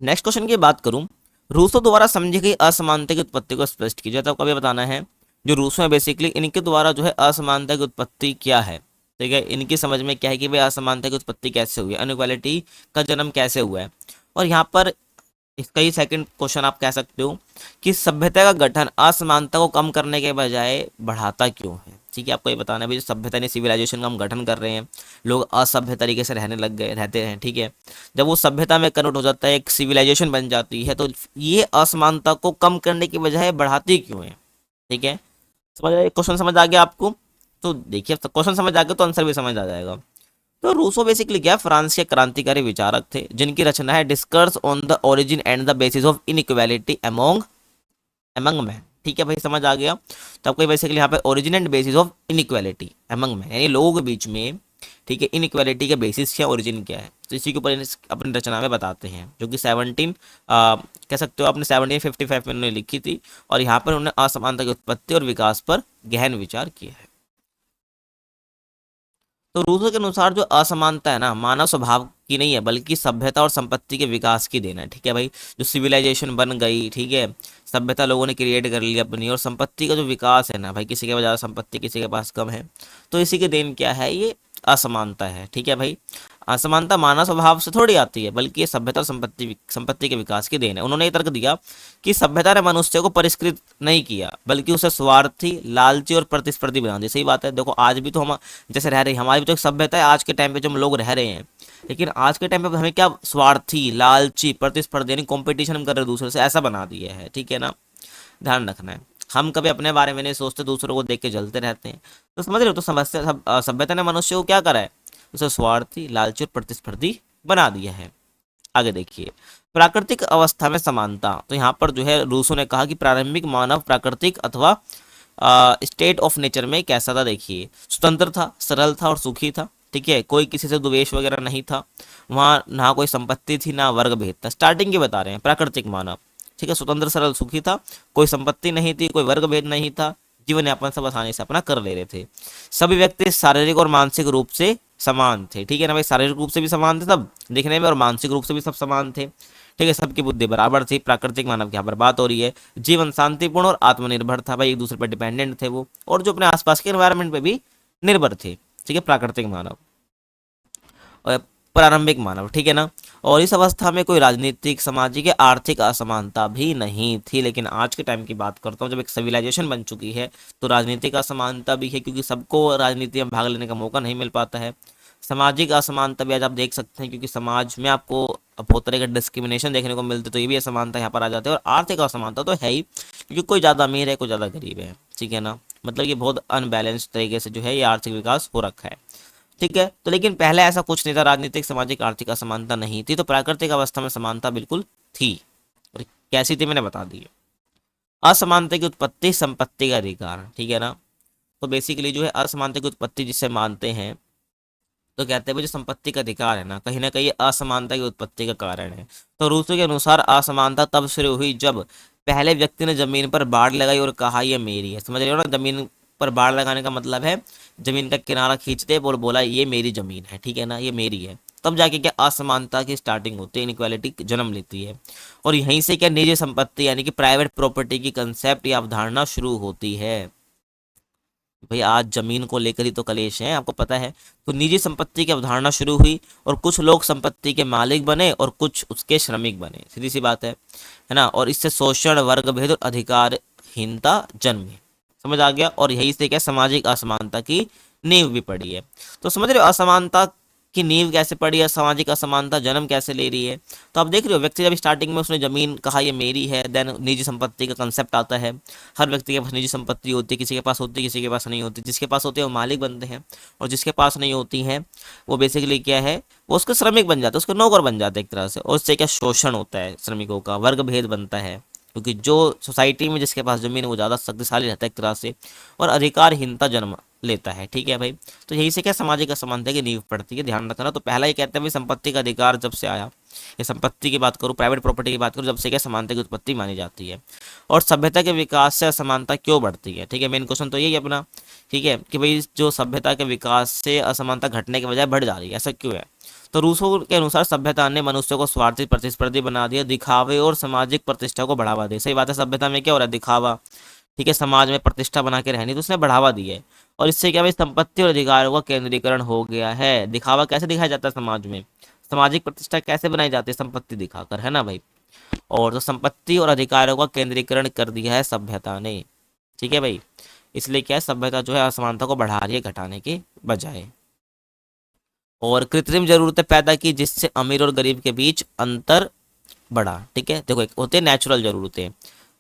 नेक्स्ट क्वेश्चन की बात करूं, रूसो द्वारा समझी गई असमानता की उत्पत्ति को स्पष्ट कीजिए। तो आपको अभी बताना है जो रूसो है बेसिकली इनके द्वारा जो है असमानता की उत्पत्ति क्या है। ठीक है, इनकी समझ में क्या है कि भाई असमानता की उत्पत्ति कैसे हुई है, अनइक्वालिटी का जन्म कैसे हुआ है। और यहाँ पर इसका ही सेकंड क्वेश्चन आप कह सकते हो कि सभ्यता का गठन असमानता को कम करने के बजाय बढ़ाता क्यों है। ठीक है, आपको ये बताना है भाई जो सभ्यता ने सिविलाइजेशन का हम गठन कर रहे हैं, लोग असभ्य तरीके से रहने लग गए रहते हैं। ठीक है, जब वो सभ्यता में कन्वर्ट हो जाता है, एक सिविलाइजेशन बन जाती है, तो ये असमानता को कम करने की बजाय बढ़ाती क्यों है। ठीक है, समझ आया, क्वेश्चन समझ आ गया आपको। तो देखिए क्वेश्चन समझ आ गया तो आंसर भी समझ आ जाएगा। तो रूसो बेसिकली क्या, फ्रांस के क्रांतिकारी विचारक थे जिनकी रचना है डिस्कर्स on the origin and the basis of inequality among among man. ठीक है भाई, समझ आ गया। तो आपको बेसिकली यहाँ पे origin and bases of inequality among man, यानी लोगों के बीच में, ठीक है, इनइक्वालिटी के बेसिस क्या, ओरिजिन क्या है, तो इसी के ऊपर अपनी रचना में बताते हैं, जो कि 17 कह सकते हो आपने 1755 में उन्होंने लिखी थी। और यहाँ पर उन्होंने असमानता की उत्पत्ति और विकास पर गहन विचार किया है। तो रूसो के अनुसार जो असमानता है ना, मानव स्वभाव की नहीं है बल्कि सभ्यता और संपत्ति के विकास की देन है। ठीक है भाई, जो सिविलाइजेशन बन गई, ठीक है, सभ्यता लोगों ने क्रिएट कर ली अपनी, और संपत्ति का जो विकास है ना भाई, किसी के पास ज़्यादा संपत्ति किसी के पास कम है, तो इसी की देन क्या है, ये असमानता है। ठीक है भाई, असमानता मानव स्वभाव से थोड़ी आती है बल्कि ये सभ्यता और संपत्ति के विकास की देन है। उन्होंने ये तर्क दिया कि सभ्यता ने मनुष्य को परिष्कृत नहीं किया बल्कि उसे स्वार्थी, लालची और प्रतिस्पर्धी बना दिया। सही बात है, देखो आज भी तो हम जैसे रह रहे हैं, हमारी भी तो एक सभ्यता है आज के टाइम पे जो हम लोग रह रहे हैं, लेकिन आज के टाइम पे हमें क्या, स्वार्थी, लालची, प्रतिस्पर्धी, यानी कॉम्पिटिशन हम कर रहे हैं दूसरे से, ऐसा बना दिया है। ठीक है ना, ध्यान रखना है। हम कभी अपने बारे में नहीं सोचते, दूसरों को देख के जलते रहते हैं। तो समझ रहे हो, तो सभ्यता ने मनुष्य को क्या करा है, उसे स्वार्थी, लालची और प्रतिस्पर्धी बना दिया है। आगे देखिए, प्राकृतिक अवस्था में समानता। तो यहाँ पर जो है रूसो ने कहा कि प्रारंभिक मानव प्राकृतिक अथवा स्टेट ऑफ नेचर में कैसा था। देखिए, स्वतंत्र था, सरल था और सुखी था। ठीक है, कोई किसी से द्वेष वगैरह नहीं था, वहाँ ना कोई संपत्ति थी ना वर्ग भेद था। स्टार्टिंग के बता रहे हैं, प्राकृतिक मानव, ठीक है, स्वतंत्र सरल सुखी था, कोई संपत्ति नहीं थी, कोई वर्ग भेद नहीं था, जीवन यापन सब आसानी से अपना कर ले रहे थे। सभी व्यक्ति शारीरिक और मानसिक रूप से समान थे। ठीक है ना भाई, शारीरिक रूप से भी समान थे सब दिखने में, और मानसिक रूप से भी सब समान थे। ठीक है, सबकी बुद्धि बराबर थी। प्राकृतिक मानव की यहाँ पर बात हो रही है। जीवन शांतिपूर्ण और आत्मनिर्भर था भाई, एक दूसरे पर डिपेंडेंट थे वो, और जो अपने आसपास के एनवायरनमेंट पे भी निर्भर थे। ठीक है, प्राकृतिक मानव और प्रारंभिक मानव, ठीक है ना। और इस अवस्था में कोई राजनीतिक, सामाजिक या आर्थिक असमानता भी नहीं थी। लेकिन आज के टाइम की बात करता हूँ, जब एक सिविलाइजेशन बन चुकी है तो राजनीतिक असमानता भी है, क्योंकि सबको राजनीति में भाग लेने का मौका नहीं मिल पाता है। सामाजिक असमानता भी आज आप देख सकते हैं, क्योंकि समाज में आपको बहुत तरह का डिस्क्रिमिनेशन देखने को मिलते, तो ये भी असमानता यहाँ पर आ जाती है। और आर्थिक असमानता तो है ही, क्योंकि कोई ज़्यादा अमीर है, कोई ज़्यादा गरीब है। ठीक है ना, मतलब ये बहुत अनबैलेंस्ड तरीके से जो है ये आर्थिक विकास हो रखा है। ठीक है, तो लेकिन पहले ऐसा कुछ नहीं था, राजनीतिक, सामाजिक, आर्थिक असमानता नहीं थी, तो प्राकृतिक अवस्था में समानता बिल्कुल थी। और कैसी थी मैंने बता दी। असमानता की उत्पत्ति, संपत्ति का अधिकार। ठीक है ना, तो बेसिकली जो है असमानता की उत्पत्ति जिसे मानते हैं, तो कहते हैं जो संपत्ति का अधिकार है ना कहीं असमानता की उत्पत्ति का कारण है। तो रूसो के अनुसार असमानता तब शुरू हुई जब पहले व्यक्ति ने जमीन पर बाड़ लगाई और कहा यह मेरी है। समझ रहे हो ना, जमीन पर बाड़ लगाने का मतलब है जमीन का किनारा खींचते और बोला ये मेरी जमीन है, ठीक है ना, ये मेरी है। तब जाके क्या असमानता की स्टार्टिंग होती है, इनइक्वालिटी जन्म लेती है। और यहीं से क्या निजी संपत्ति यानी कि प्राइवेट प्रॉपर्टी की कंसेप्ट या अवधारणा शुरू होती है। भाई आज जमीन को लेकर ही तो कलेश है, आपको पता है। तो निजी संपत्ति की अवधारणा शुरू हुई और कुछ लोग संपत्ति के मालिक बने और कुछ उसके श्रमिक बने, सीधी सी बात है ना। और इससे शोषण, वर्ग भेद और अधिकारहीनता जन्मी। समझ आ गया। और यही से क्या सामाजिक असमानता की नींव भी पड़ी है। तो समझ रहे हो असमानता की नींव कैसे पड़ी है, सामाजिक असमानता जन्म कैसे ले रही है। तो आप देख रहे हो व्यक्ति जब स्टार्टिंग में उसने जमीन कहा ये मेरी है, देन निजी संपत्ति का कंसेप्ट आता है। हर व्यक्ति के पास निजी संपत्ति होती है, किसी के पास होती है, किसी के पास नहीं होती। जिसके पास होती है वो मालिक बनते हैं, और जिसके पास नहीं होती है वो बेसिकली क्या है, वो उसके श्रमिक बन जाते हैं, उसके नौकर बन जाते हैं एक तरह से। और उससे क्या शोषण होता है श्रमिकों का, वर्ग भेद बनता है, क्योंकि जो सोसाइटी में जिसके पास जमीन है वो ज़्यादा शक्तिशाली रहता है एक तरह से, और अधिकारहीनता जन्म लेता है। ठीक है भाई, तो यही से क्या सामाजिक असमानता की नींव पड़ती है, ध्यान रखना। तो पहला ये कहते हैं भाई संपत्ति का अधिकार जब से आया, ये संपत्ति की बात करूँ, प्राइवेट प्रॉपर्टी की बात करूँ, जब से क्या समानता की उत्पत्ति मानी जाती है। और सभ्यता के विकास से असमानता क्यों बढ़ती है, ठीक है, मेन क्वेश्चन तो यही है अपना, ठीक है, कि भाई जो सभ्यता के विकास से असमानता घटने के बजाय बढ़ जा रही है, ऐसा क्यों है। तो रूसो के अनुसार सभ्यता ने मनुष्य को स्वार्थी प्रतिस्पर्धी बना दिया, दिखावे और सामाजिक प्रतिष्ठा को बढ़ावा दिया। सही बात है, सभ्यता में क्या हो रहा है, दिखावा, ठीक है, समाज में प्रतिष्ठा बना के रहनी, तो उसने बढ़ावा दी है। और इससे क्या भाई संपत्ति और अधिकारों का केंद्रीकरण हो गया है। दिखावा कैसे दिखाया जाता है समाज में, सामाजिक प्रतिष्ठा कैसे बनाई जाती है, संपत्ति दिखाकर, है ना भाई। और तो संपत्ति और अधिकारों का केंद्रीकरण कर दिया है सभ्यता ने, ठीक है भाई। इसलिए क्या है, सभ्यता जो है असमानता को बढ़ा रही है घटाने के बजाय। और कृत्रिम जरूरतें पैदा की जिससे अमीर और गरीब के बीच अंतर बढ़ा, ठीक है। देखो, एक होते हैं नेचुरल जरूरतें,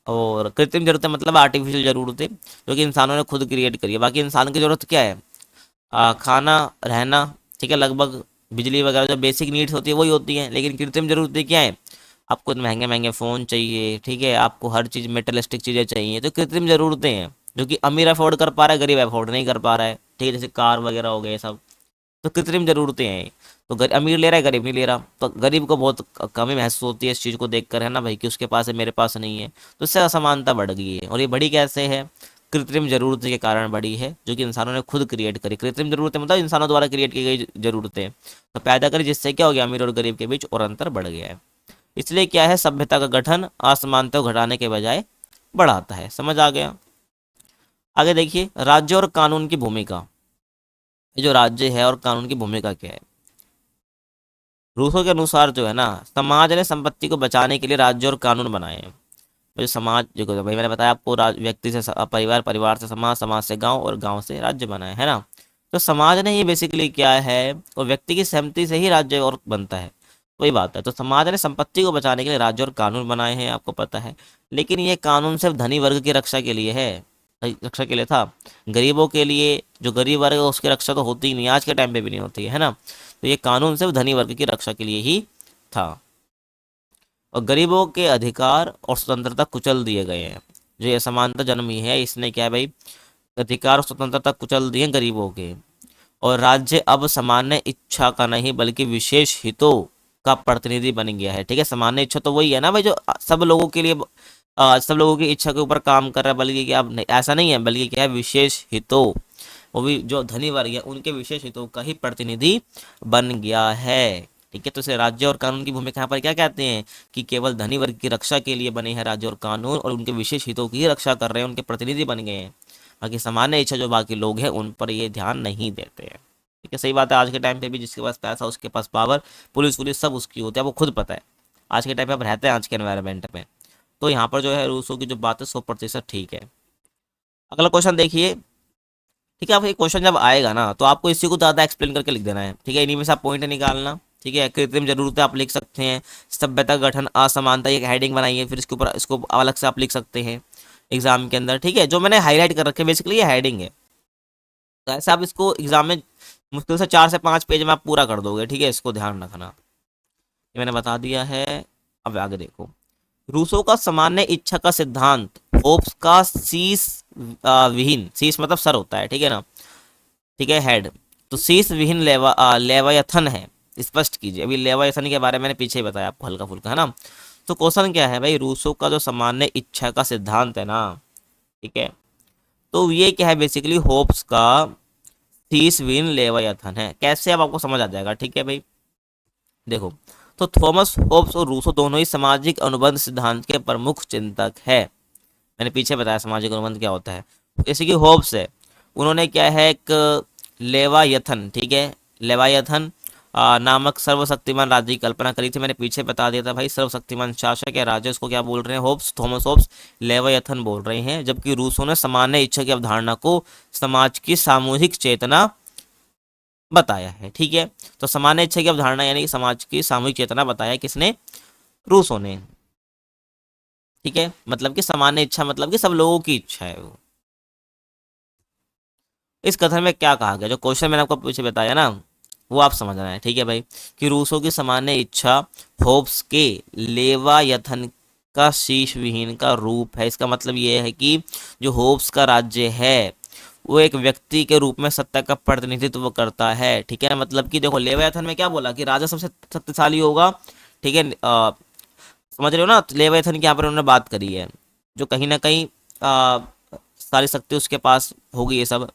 और कृत्रिम जरूरतें मतलब आर्टिफिशियल जरूरतें जो कि इंसानों ने खुद क्रिएट करी है। बाकी इंसान की जरूरत क्या है, खाना, रहना, ठीक है, लगभग बिजली वगैरह जो बेसिक नीड्स होती है वही होती हैं। लेकिन कृत्रिम जरूरतें क्या है, आपको महंगे महंगे फ़ोन चाहिए, ठीक है, आपको हर चीज़ मेटलिस्टिक चीज़ें चाहिए, तो कृत्रिम ज़रूरतें हैं जो कि अमीर अफोर्ड कर पा रहा है, गरीब अफोर्ड नहीं कर पा रहा है, ठीक है, जैसे कार वगैरह हो गए सब, तो कृत्रिम ज़रूरतें हैं। तो अमीर ले रहा है, गरीब नहीं ले रहा, तो गरीब को बहुत कमी महसूस होती है इस चीज़ को देखकर, है ना भाई, कि उसके पास है मेरे पास नहीं है। तो इससे असमानता बढ़ गई है। और ये बढ़ी कैसे है, कृत्रिम जरूरतें के कारण बढ़ी है, जो कि इंसानों ने खुद क्रिएट करी। कृत्रिम जरूरतें मतलब इंसानों द्वारा क्रिएट की गई जरूरतें तो पैदा करी, जिससे क्या हो गया, अमीर और गरीब के बीच और अंतर बढ़ गया है। इसलिए क्या है, सभ्यता का गठन असमानता को घटाने के बजाय बढ़ाता है। समझ आ गया। आगे देखिए, राज्य और कानून की भूमिका। ये जो राज्य है और कानून की भूमिका क्या है, रूसो के अनुसार जो है ना, समाज ने संपत्ति को बचाने के लिए राज्य और कानून बनाए हैं। जो समाज, जो भाई मैंने बताया आपको, व्यक्ति से परिवार, परिवार से समाज, समाज से गांव और गांव से राज्य बनाए, है ना। तो समाज ने ये बेसिकली क्या है, और व्यक्ति की सहमति से ही राज्य और बनता है, वही बात है। तो समाज ने संपत्ति को बचाने के लिए राज्य और कानून बनाए हैं, आपको पता है। लेकिन ये कानून सिर्फ धनी वर्ग की रक्षा के लिए है, रक्षा के लिए था। गरीबों के लिए, जो गरीब वर्ग है उसकी रक्षा तो होती ही नहीं, आज के टाइम पे भी नहीं होती है ना। तो ये कानून सिर्फ धनी वर्ग की रक्षा के लिए ही था। और गरीबों के अधिकार और स्वतंत्रता कुचल दिए गए हैं। जो ये असमानता जन्मी है, इसने क्या है भाई, अधिकार और स्वतंत्रता कुचल दिए गरीबों के। और राज्य अब सामान्य इच्छा का नहीं बल्कि विशेष हितों का प्रतिनिधि बन गया है, ठीक है। सामान्य इच्छा तो वही है ना भाई, जो सब लोगों के लिए, सब लोगों की इच्छा के ऊपर काम कर रहा है, बल्कि क्या, नहीं ऐसा नहीं है, बल्कि क्या है, विशेष हितों, वो भी जो धनी वर्ग है उनके विशेष हितों का ही प्रतिनिधि बन गया है, ठीक है। तो इसे राज्य और कानून की भूमिका यहाँ पर क्या कहते हैं, कि केवल धनी वर्ग की रक्षा के लिए बने हैं राज्य और कानून, और उनके विशेष हितों की ही रक्षा कर रहे हैं, उनके प्रतिनिधि बन गए हैं। बाकी सामान्य इच्छा जो बाकी लोग हैं उन पर ये ध्यान नहीं देते हैं, ठीक है। सही बात है, आज के टाइम पे भी जिसके पास पैसा, उसके पास पावर, पुलिस पुलिस सब उसकी होती है, वो खुद पता है। आज के टाइम पे आप रहते हैं आज के एनवायरनमेंट में, तो यहाँ पर जो है रूसो की जो बात है 100% ठीक है। अगला क्वेश्चन देखिए, ठीक है। आप ये क्वेश्चन जब आएगा ना, तो आपको इसी को ज़्यादा एक्सप्लेन करके लिख देना है, ठीक है। इन्हीं में से आप पॉइंट निकालना, ठीक है। कृत्रिम जरूरतें आप लिख सकते हैं, सभ्यता गठन, असमानता, एक हेडिंग बनाइए, फिर इसके ऊपर इसको अलग से आप लिख सकते हैं एग्जाम के अंदर, ठीक है। जो मैंने हाईलाइट कर रखे बेसिकली ये हेडिंग है, तो ऐसे आप इसको एग्जाम में मुश्किल से 4 से 5 पेज में आप पूरा कर दोगे, ठीक है। इसको ध्यान रखना, ये मैंने बता दिया है। अब आगे देखो, रूसो का सामान्य इच्छा का सिद्धांत, होप्स का शीश विहीन, शीश मतलब सर होता है, ठीक है ना, ठीक है, हेड, तो शीश विहीन लेवायथन है। स्पष्ट कीजिए। अभी लेवायथन के बारे में मैंने पीछे ही बताया आपको हल्का फुल्का, है ना। तो क्वेश्चन क्या है भाई, रूसो का जो सामान्य इच्छा का सिद्धांत है ना, ठीक है, तो ये क्या है, बेसिकली होप्स का शीश विहीन लेवायथन है। कैसे, अब आपको समझ आ जाएगा, ठीक है भाई। देखो, तो थॉमस होब्स और रूसो दोनों ही सामाजिक अनुबंध सिद्धांत के प्रमुख चिंतक है। मैंने पीछे बताया सामाजिक अनुबंध क्या होता है। जैसे कि होब्स है, उन्होंने क्या है, एक लेवायथन, ठीक है, लेवायथन नामक सर्वशक्तिमान राज्य की कल्पना करी थी। मैंने पीछे बता दिया था भाई, सर्वशक्तिमान शासक या राजा, इसको क्या बोल रहे हैं, होब्स, थॉमस होब्स लेवायथन बोल रहे हैं। जबकि रूसो ने सामान्य इच्छा की अवधारणा को समाज की सामूहिक चेतना बताया है, ठीक है। तो सामान्य इच्छा की अवधारणा यानी कि समाज की सामूहिक चेतना बताया किसने, रूसो ने, ठीक है। मतलब कि सामान्य इच्छा मतलब कि सब लोगों की इच्छा है वो। इस कथन में क्या कहा गया, जो क्वेश्चन मैंने आपको पीछे बताया ना, वो आप समझना है, ठीक है भाई, कि रूसो की सामान्य इच्छा होब्स के लेवायथन का शीश विहीन का रूप है। इसका मतलब ये है कि जो होब्स का राज्य है वो एक व्यक्ति के रूप में सत्ता का प्रतिनिधित्व करता है, ठीक है ना। मतलब कि देखो, लेवायथन में क्या बोला कि राजा सबसे शक्तिशाली होगा, ठीक है। समझ रहे हो ना, लेवियथन की यहाँ पर उन्होंने बात करी है, जो कहीं ना कहीं सारी शक्ति उसके पास होगी ये सब।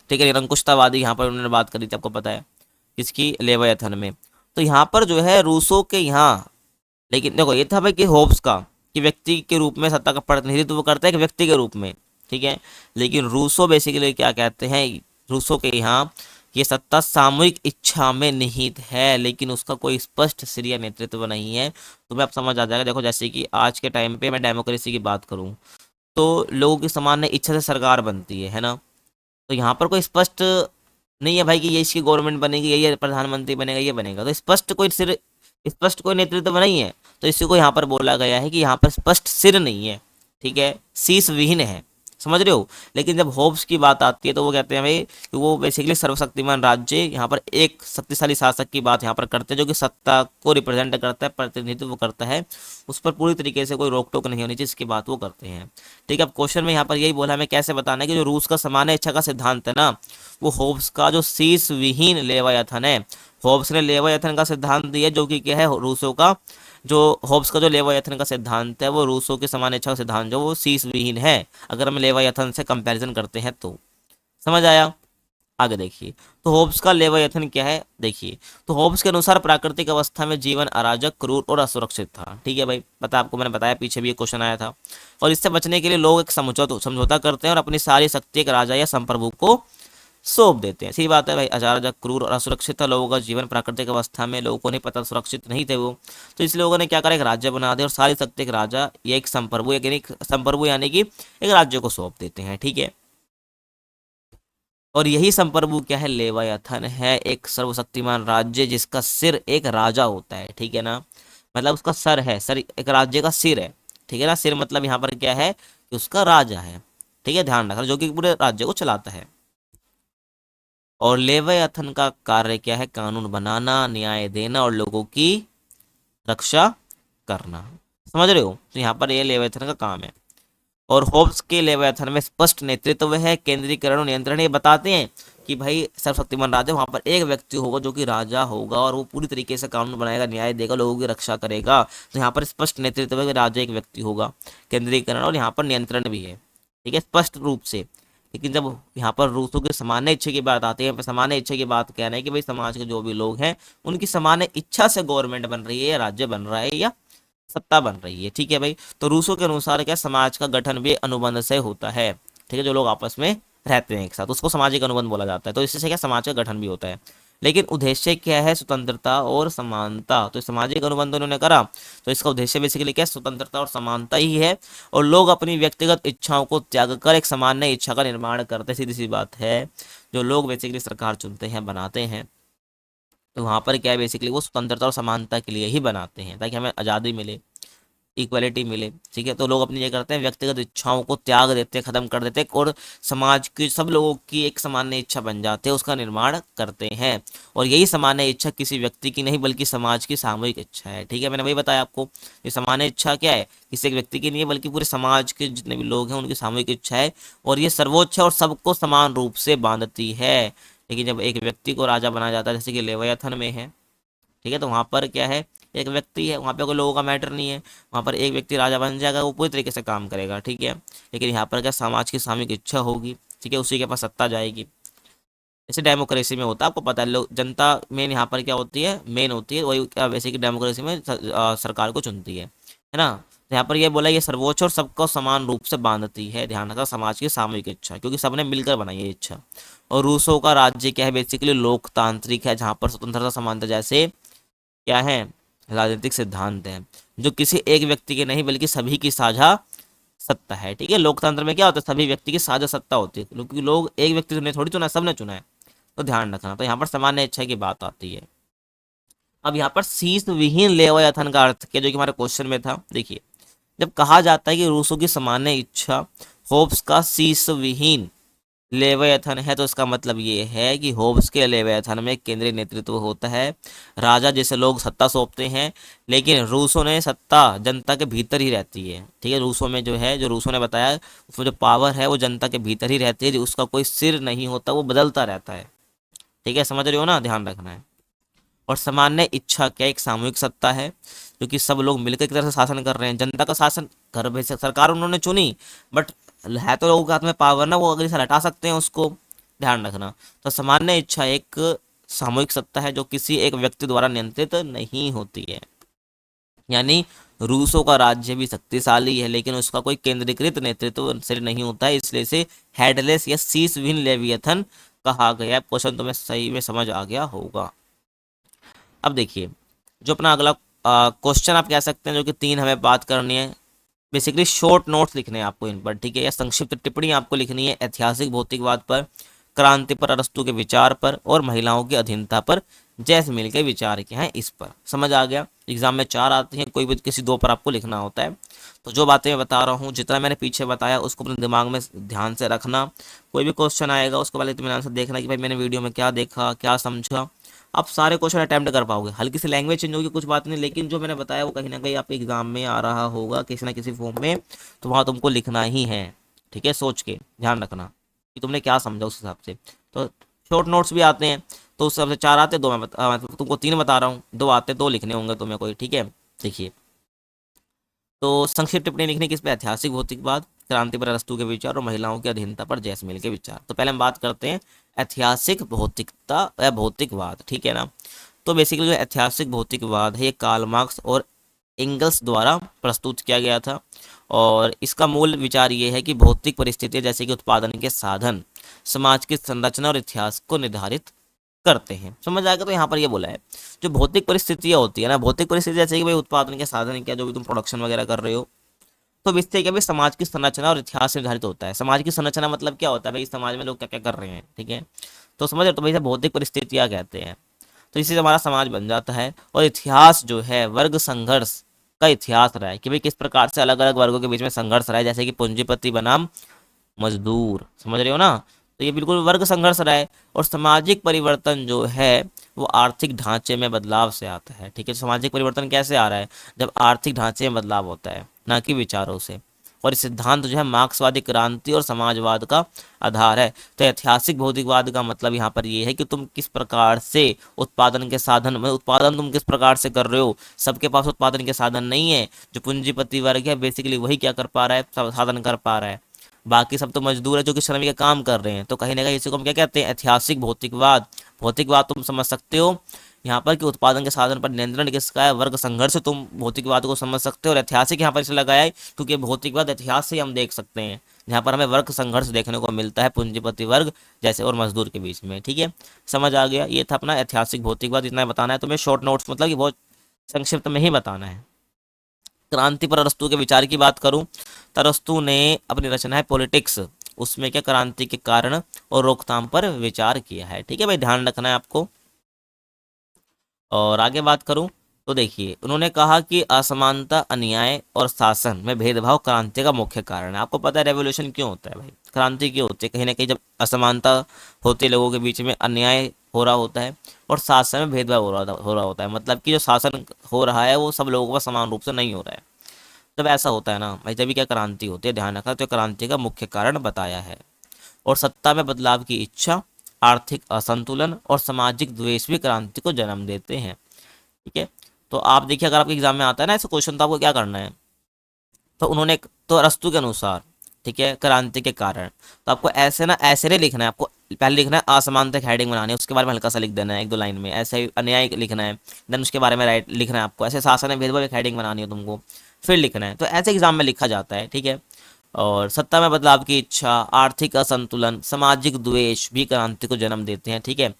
ठीक है, निरंकुशतावादी यहाँ पर उन्होंने बात करी थी, आपको पता है किसकी, लेवियथन में। तो यहाँ पर जो है रूसो के यहाँ, लेकिन देखो ये था भाई कि होब्स का, कि व्यक्ति के रूप में सत्ता का प्रतिनिधित्व वो करता है कि व्यक्ति के रूप में, ठीक है। लेकिन रूसो बेसिकली क्या कहते हैं, रूसो के यहाँ ये सत्ता सामूहिक इच्छा में निहित है, लेकिन उसका कोई स्पष्ट सिर नेतृत्व नहीं है। तुम्हें अब समझ आ जाएगा। देखो जैसे कि आज के टाइम पे मैं डेमोक्रेसी की बात करूं, तो लोगों की सामान्य इच्छा से सरकार बनती है ना। तो यहाँ पर कोई स्पष्ट नहीं है भाई कि ये इसकी गवर्नमेंट बनेगी, ये प्रधानमंत्री बनेगा, ये बनेगा, तो स्पष्ट कोई नेतृत्व नहीं है। तो इसी को यहाँ पर बोला गया है कि यहाँ पर स्पष्ट सिर नहीं है, ठीक है, शीश विहीन है। समझ रहे हो। लेकिन जब होब्स की बात आती है तो वो कहते हैं भाई कि वो बेसिकली सर्वशक्तिमान राज्य, यहाँ पर एक शक्तिशाली शासक की बात यहाँ पर करते हैं, जो कि सत्ता को रिप्रेजेंट करता है, प्रतिनिधित्व करता है, उस पर पूरी तरीके से कोई रोक टोक नहीं होनी चाहिए, इसकी बात वो करते हैं। ठीक है, अब क्वेश्चन में यहाँ पर यही बोला, हमें कैसे बताना है कि जो रूस का सामान्य इच्छा का सिद्धांत है ना, वो होब्स का जो शीश विहीन लेवायथन है, होब्स ने लेवायथन का सिद्धांत दिया, जो कि क्या है, रूसों का जो होब्स का जो लेवायथन का सिद्धांत है, वो रूसों के समान इच्छा का सिद्धांत जो वो शीश विहीन है, अगर हम लेवायथन से कंपैरिजन करते हैं तो। समझ आया। आगे देखिए, तो होब्स का लेवायथन क्या है, देखिए। तो होब्स के अनुसार प्राकृतिक अवस्था में जीवन अराजक, क्रूर और असुरक्षित था। ठीक है भाई, पता आपको, मैंने बताया पीछे भी ये क्वेश्चन आया था। और इससे बचने के लिए लोग एक समझौता करते हैं और अपनी सारी शक्ति एक राजा या संप्रभु को सौंप देते हैं। सही बात है भाई, अराजक, क्रूर और असुरक्षित था लोगों का जीवन प्राकृतिक अवस्था में, लोगों को नहीं पता, सुरक्षित नहीं थे वो। तो इसलिए लोगों ने क्या करा, एक राज्य बना दिया और सारी शक्ति एक राजा या एक संप्रभु यानी कि एक राज्य को सौंप देते हैं। ठीक है, और यही संप्रभु क्या है, लेवायथन है, एक सर्वशक्तिमान राज्य जिसका सिर एक राजा होता है। ठीक है ना, मतलब उसका सर है, सर एक राज्य का सिर है। ठीक है ना, सिर मतलब यहाँ पर क्या है कि उसका राजा है। ठीक है, ध्यान रखना, जो कि पूरे राज्य को चलाता है। और लेवियथन का कार्य क्या है, कानून बनाना, न्याय देना और लोगों की रक्षा करना। समझ रहे हो, तो यहाँ पर ये लेवियथन का काम है। और होब्स के लेवियथन में स्पष्ट नेतृत्व है, केंद्रीकरण और नियंत्रण, ये बताते हैं कि भाई सर्वशक्तिमान राजा, वहां पर एक व्यक्ति होगा जो कि राजा होगा और वो पूरी तरीके से कानून बनाएगा, न्याय देगा, लोगों की रक्षा करेगा। तो यहाँ पर स्पष्ट नेतृत्व है कि राजा एक व्यक्ति होगा, केंद्रीकरण और यहाँ पर नियंत्रण भी है। ठीक है, स्पष्ट रूप से। लेकिन जब यहाँ पर रूसों के सामान्य इच्छा की बात आती है, सामान्य इच्छा की बात कहना है कि भाई समाज के जो भी लोग हैं उनकी सामान्य इच्छा से गवर्नमेंट बन रही है, या राज्य बन रहा है, या सत्ता बन रही है। ठीक है भाई, तो रूसों के अनुसार क्या, समाज का गठन भी अनुबंध से होता है। ठीक है, जो लोग आपस में रहते हैं एक साथ, उसको सामाजिक अनुबंध बोला जाता है। तो इससे क्या, समाज का गठन भी होता है। लेकिन उद्देश्य क्या है, स्वतंत्रता और समानता। तो सामाजिक अनुबंध उन्होंने करा, तो इसका उद्देश्य बेसिकली क्या है, स्वतंत्रता और समानता ही है। और लोग अपनी व्यक्तिगत इच्छाओं को त्याग कर एक सामान्य इच्छा का निर्माण करते, सीधी सी बात है। जो लोग बेसिकली सरकार चुनते हैं, बनाते हैं, तो वहाँ पर क्या है, बेसिकली वो स्वतंत्रता और समानता के लिए ही बनाते हैं, ताकि हमें आज़ादी मिले, इक्वलिटी मिले। ठीक है, तो लोग अपनी ये करते हैं, व्यक्तिगत इच्छाओं को त्याग देते हैं, खत्म कर देते हैं, और समाज की सब लोगों की एक सामान्य इच्छा बन जाते हैं, उसका निर्माण करते हैं। और यही सामान्य इच्छा किसी व्यक्ति की नहीं बल्कि समाज की सामूहिक इच्छा है। ठीक है, मैंने वही बताया आपको, ये सामान्य इच्छा क्या है, किसी एक व्यक्ति की नहीं है बल्कि पूरे समाज के जितने भी लोग हैं उनकी सामूहिक इच्छा है, और ये सर्वोच्च है और सबको समान रूप से बांधती है। लेकिन जब एक व्यक्ति को राजा बनाया जाता है, जैसे कि लेवियथन में है, ठीक है, तो वहाँ पर क्या है, एक व्यक्ति है, वहाँ पे कोई लोगों का मैटर नहीं है, वहाँ पर एक व्यक्ति राजा बन जाएगा, वो पूरी तरीके से काम करेगा। ठीक है, लेकिन यहाँ पर क्या, समाज की सामूहिक इच्छा होगी, ठीक है, उसी के पास सत्ता जाएगी। जैसे डेमोक्रेसी में होता है, आपको पता है, लोग, जनता मेन यहाँ पर क्या होती है, मेन होती है, वही क्या वैसे कि डेमोक्रेसी में सरकार को चुनती है ना। तो यहाँ पर ये बोला, ये सर्वोच्च और सबको समान रूप से बांधती है, ध्यान रखा, समाज की सामूहिक इच्छा, क्योंकि सबने मिलकर बनाई है इच्छा। और रूसों का राज्य क्या है, बेसिकली लोकतांत्रिक है, जहाँ पर स्वतंत्रता समानता जैसे क्या है, राजनीतिक सिद्धांत है, जो किसी एक व्यक्ति के नहीं बल्कि सभी की साझा सत्ता है। ठीक है, लोकतंत्र में क्या होता है, सभी व्यक्ति की साझा सत्ता होती है, क्योंकि लोग एक व्यक्ति ने थोड़ी चुना, सबने चुना है। तो ध्यान रखना, तो यहाँ पर सामान्य इच्छा की बात आती है। अब यहाँ पर शीश विहीन लेवायथन का अर्थ क्या, जो कि हमारे क्वेश्चन में था। देखिए, जब कहा जाता है कि रूसों की सामान्य इच्छा होब्स का शीश विहीन लेवियथन है, तो इसका मतलब ये है कि होब्स के लेवियथन में केंद्रीय नेतृत्व होता है, राजा जैसे लोग सत्ता सौंपते हैं। लेकिन रूसों ने सत्ता जनता के भीतर ही रहती है। ठीक है, रूसों में जो है, जो रूसों ने बताया, उसमें जो पावर है वो जनता के भीतर ही रहती है, उसका कोई सिर नहीं होता, वो बदलता रहता है। ठीक है, समझ रहे हो ना, ध्यान रखना है। और सामान्य इच्छा क्या एक सामूहिक सत्ता है, जो कि सब लोग मिलकर एक तरह से शासन कर रहे हैं। जनता का शासन घर में सरकार उन्होंने चुनी, बट है तो लोगों के हाथ में पावर ना, वो अगले साल हटा सकते हैं उसको, ध्यान रखना। तो सामान्य इच्छा एक सामूहिक सत्ता है जो किसी एक व्यक्ति द्वारा नियंत्रित नहीं होती है। यानी रूसों का राज्य भी शक्तिशाली है, लेकिन उसका कोई केंद्रीकृत नेतृत्व से नहीं होता है, इसलिए इसे हेडलेस या शीश विहीन लेवियथन कहा गया। क्वेश्चन तुम्हें सही में समझ आ गया होगा। अब देखिए, जो अपना अगला क्वेश्चन आप कह सकते हैं, जो कि 3 हमें बात करनी है। बेसिकली शॉर्ट नोट्स लिखने हैं आपको इन पर, ठीक है, या संक्षिप्त टिप्पणी आपको लिखनी है ऐतिहासिक भौतिकवाद पर, क्रांति पर अरस्तू के विचार पर, और महिलाओं की अधीनता पर जैस मिल के विचार क्या है इस पर। समझ आ गया। एग्जाम में 4 आती हैं, कोई भी किसी 2 पर आपको लिखना होता है। तो जो बातें मैं बता रहा हूँ, जितना मैंने पीछे बताया उसको अपने दिमाग में ध्यान से रखना। कोई भी क्वेश्चन आएगा उसको पहले इत्मीनान से देखना कि भाई मैंने वीडियो में क्या देखा, क्या समझा। आप सारे क्वेश्चन अटेम्प्ट कर पाओगे। हल्की सी लैंग्वेज चेंज होगी, कुछ बात नहीं, लेकिन जो मैंने बताया वो कहीं ना कहीं आपके एग्जाम में आ रहा होगा किसी ना किसी फॉर्म में, तो वहाँ तुमको लिखना ही है। ठीक है, सोच के ध्यान रखना कि तुमने क्या समझा उस हिसाब से। तो शॉर्ट नोट्स भी आते हैं, तो उस हिसाब से 4 आते, 2 मैं तुमको 3 बता रहा हूँ, 2 आते, 2 लिखने होंगे तुम्हें कोई। ठीक है, देखिए, तो संक्षिप्त टिप्पणी लिखनी किस पे, ऐतिहासिक भौतिकवाद, क्रांति पर अरस्तू के विचार और महिलाओं की अधीनता पर जैसमिल के विचार। तो पहले हम बात करते हैं ऐतिहासिक भौतिकता या भौतिकवाद, ठीक है ना। तो बेसिकली जो ऐतिहासिक भौतिकवाद है ये कार्ल मार्क्स और एंगल्स द्वारा प्रस्तुत किया गया था, और इसका मूल विचार ये है कि भौतिक परिस्थितियां जैसे कि उत्पादन के साधन समाज की संरचना और इतिहास को निर्धारित करते हैं। समझ आएगा। तो यहाँ पर ये बोला है जो भौतिक परिस्थितियां होती है ना, भौतिक परिस्थिति जैसे कि भाई उत्पादन के साधन क्या, जो भी तुम प्रोडक्शन वगैरह कर रहे हो, तो इससे क्या भाई समाज की संरचना और इतिहास निर्धारित होता है। समाज की संरचना मतलब क्या होता है भाई, समाज में लोग क्या क्या कर रहे हैं, ठीक है। तो समझ रहे हो, तो भाई इसे भौतिक परिस्थितियां कहते हैं। तो इससे हमारा समाज बन जाता है। और इतिहास जो है वर्ग संघर्ष का इतिहास रहा है कि भाई किस प्रकार से अलग अलग वर्गों के बीच में संघर्ष रहा है, जैसे कि पूंजीपति बनाम मजदूर, समझ रहे हो ना। तो ये बिल्कुल वर्ग संघर्ष रहा है। और सामाजिक परिवर्तन जो है वो आर्थिक ढांचे में बदलाव से आता है, ठीक है। सामाजिक परिवर्तन कैसे आ रहा है, जब आर्थिक ढांचे में बदलाव होता है, ना कि विचारों से। और ये सिद्धांत जो है मार्क्सवादी क्रांति और समाजवाद का आधार है। तो ऐतिहासिक भौतिकवाद का मतलब यहाँ पर ये है कि तुम किस प्रकार से उत्पादन के साधन में, उत्पादन तुम किस प्रकार से कर रहे हो। सबके पास उत्पादन के साधन नहीं है। जो पूंजीपति वर्ग है बेसिकली वही क्या कर पा रहा है, साधन कर पा रहा है। बाकी सब तो मजदूर है जो कि श्रमिक का काम कर रहे हैं। तो कहीं ना कहीं इसी को हम क्या कहते हैं, ऐतिहासिक भौतिकवाद। भौतिकवाद तुम समझ सकते हो यहाँ पर कि उत्पादन के साधन पर नियंत्रण किसका है, वर्ग संघर्ष से तुम भौतिकवाद को समझ सकते हो। और ऐतिहासिक यहाँ पर इसलिए लगाया है क्योंकि भौतिकवाद इतिहास से हम देख सकते हैं, जहाँ पर हमें वर्ग संघर्ष देखने को मिलता है पूंजीपति वर्ग जैसे और मजदूर के बीच में। ठीक है, समझ आ गया। ये था अपना ऐतिहासिक भौतिकवाद, इतना बताना है तुम्हें। शॉर्ट नोट्स मतलब कि बहुत संक्षिप्त में ही बताना है। क्रांति पर अरस्तू के विचार की बात करूं तो अरस्तू ने अपनी रचना है पॉलिटिक्स, उसमें क्या क्रांति के कारण और रोकथाम पर विचार किया है। ठीक है भाई, ध्यान रखना है आपको। और आगे बात करूं तो देखिए, उन्होंने कहा कि असमानता, अन्याय और शासन में भेदभाव क्रांति का मुख्य कारण है। आपको पता है रेवोल्यूशन क्यों होता है भाई, क्रांति क्यों होती है, कहीं ना कहीं जब असमानता होती है लोगों के बीच में, अन्याय हो रहा होता है और शासन में भेदभाव हो रहा होता है। मतलब कि जो शासन हो रहा है वो सब लोगों का समान रूप से नहीं हो रहा है। जब ऐसा होता है ना भाई, तभी क्या क्रांति होती है, ध्यान रखना। तो क्रांति का मुख्य कारण बताया है। और सत्ता में बदलाव की इच्छा, आर्थिक असंतुलन और सामाजिक द्वेष भी क्रांति को जन्म देते हैं। ठीक है, तो आप देखिए अगर आपके एग्जाम में आता है ना ऐसा क्वेश्चन, तो आपको क्या करना है। तो उन्होंने, तो अरस्तू के अनुसार, ठीक है, क्रांति के कारण, तो आपको ऐसे ना ऐसे नहीं लिखना है। आपको पहले लिखना है असमानता की हेडिंग बनानी है, उसके बारे में हल्का सा लिख देना है 1-2 लाइन में। ऐसे ही अन्याय लिखना है, देन उसके बारे में राइट लिखना है आपको। ऐसे शासन में भेदभाव एक हेडिंग बनानी है तुमको, फिर लिखना है। तो ऐसे एग्जाम में लिखा जाता है, ठीक है। और सत्ता में बदलाव की इच्छा, आर्थिक असंतुलन, सामाजिक द्वेष भी क्रांति को जन्म देते हैं। ठीक है,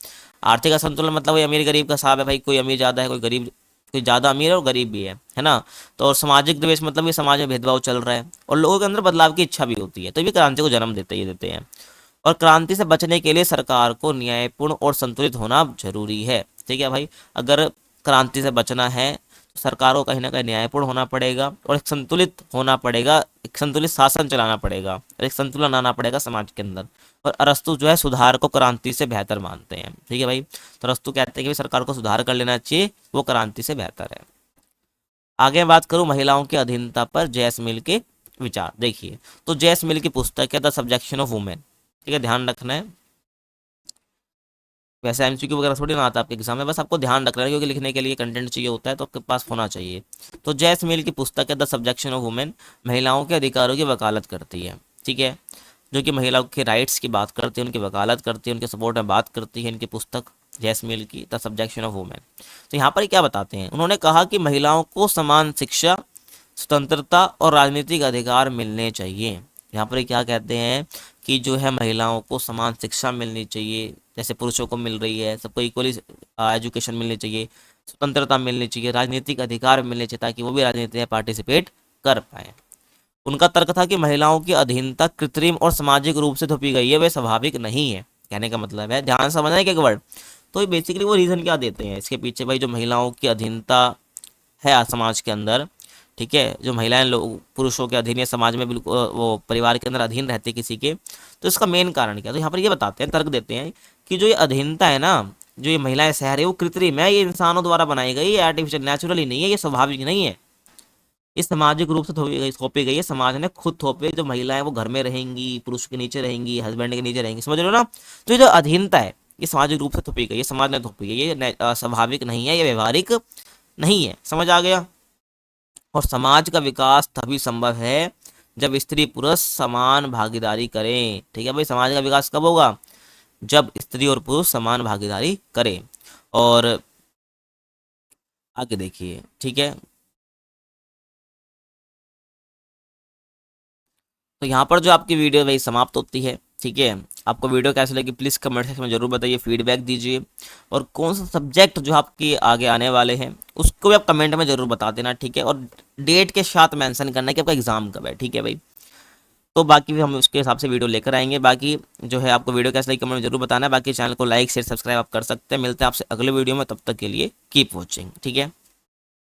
आर्थिक असंतुलन मतलब वही अमीर गरीब का हिसाब है भाई, कोई अमीर ज़्यादा है, कोई गरीब, कोई ज़्यादा अमीर है और गरीब भी है ना। तो और सामाजिक द्वेष मतलब ये समाज में भेदभाव चल रहा है और लोगों के अंदर बदलाव की इच्छा भी होती है, तो ये क्रांति को जन्म देते हैं। और क्रांति से बचने के लिए सरकार को न्यायपूर्ण और संतुलित होना जरूरी है। ठीक है भाई, अगर क्रांति से बचना है तो सरकार को कहीं ना कहीं न्यायपूर्ण होना पड़ेगा और एक संतुलित होना पड़ेगा, एक संतुलित शासन चलाना पड़ेगा और एक संतुलन आना पड़ेगा समाज के अंदर। और अरस्तु जो है सुधार को क्रांति से बेहतर मानते हैं। ठीक है भाई, तो अरस्तु कहते हैं कि सरकार को सुधार कर लेना चाहिए, वो क्रांति से बेहतर है। आगे मैं बात करूं महिलाओं की अधीनता पर जेस मिल के विचार। देखिए, तो जेस मिल की पुस्तक है द सब्जेक्शन ऑफ वुमेन। ठीक है, ध्यान रखना है। वैसे एमसीक्यू वगैरह थोड़ी ना आता है आपके एग्जाम में, बस आपको ध्यान रखना है क्योंकि लिखने के लिए कंटेंट चाहिए होता है तो आपके पास होना चाहिए। तो जैस मिल की पुस्तक है द सब्जेक्शन ऑफ वुमेन, महिलाओं के अधिकारों की वकालत करती है, ठीक है, जो कि महिलाओं के राइट्स की बात करती है, उनकी वकालत करती है, उनके सपोर्ट में बात करती है इनकी पुस्तक जैस मिल की द सब्जेक्शन ऑफ वुमेन। तो यहाँ पर क्या बताते हैं, उन्होंने कहा कि महिलाओं को समान शिक्षा, स्वतंत्रता और राजनीतिक अधिकार मिलने चाहिए। यहाँ पर क्या कहते हैं कि जो है महिलाओं को समान शिक्षा मिलनी चाहिए जैसे पुरुषों को मिल रही है, सबको इक्वली एजुकेशन मिलनी चाहिए, स्वतंत्रता मिलनी चाहिए, राजनीतिक अधिकार मिलने चाहिए ताकि वो भी राजनीति में पार्टिसिपेट कर पाए। उनका तर्क था कि महिलाओं की अधीनता कृत्रिम और सामाजिक रूप से थोपी गई है, वे स्वाभाविक नहीं है। कहने का मतलब है, ध्यान समझना है एक वर्ड। तो बेसिकली वो रीज़न क्या देते हैं इसके पीछे, भाई जो महिलाओं की अधीनता है आज समाज के अंदर, ठीक है, जो महिलाएं लोग पुरुषों के अधीन या समाज में बिल्कुल वो परिवार के अंदर अधीन रहते किसी के, तो इसका मेन कारण क्या, तो यहाँ पर ये बताते हैं, तर्क देते हैं कि जो ये अधीनता है ना, जो ये महिलाएं सह रही है वो कृत्रिम है, ये इंसानों द्वारा बनाई गई है, आर्टिफिशियल, नेचुरली नहीं है, ये स्वाभाविक नहीं है, ये सामाजिक रूप से थोपी गई है, समाज ने खुद थोपे। जो महिलाएं वो घर में रहेंगी, पुरुष के नीचे रहेंगी, हस्बैंड के नीचे रहेंगी, समझ रहे हो ना। तो ये जो अधीनता है ये सामाजिक रूप से थोपी गई है, समाज ने थोपी है, ये स्वाभाविक नहीं है, ये व्यवहारिक नहीं है, समझ आ गया। और समाज का विकास तभी संभव है जब स्त्री पुरुष समान भागीदारी करें, ठीक है भाई। समाज का विकास कब होगा, जब स्त्री और पुरुष समान भागीदारी करें। और आगे देखिए, ठीक है, तो यहाँ पर जो आपकी वीडियो वही समाप्त होती है, ठीक है। आपको वीडियो कैसे लगी प्लीज़ कमेंट सेक्शन में जरूर बताइए, फीडबैक दीजिए, और कौन सा सब्जेक्ट जो आपके आगे आने वाले हैं उसको भी आप कमेंट में जरूर बता देना, ठीक है, और डेट के साथ मेंशन करना कि आपका एग्जाम कब है, ठीक है भाई। तो बाकी भी हम उसके हिसाब से वीडियो लेकर आएंगे। बाकी जो है आपको वीडियो कैसे लगी कमेंट में जरूर बताना है। बाकी चैनल को लाइक शेयर सब्सक्राइब आप कर सकते हैं। मिलते हैं आपसे अगले वीडियो में, तब तक के लिए कीप वॉचिंग, ठीक है।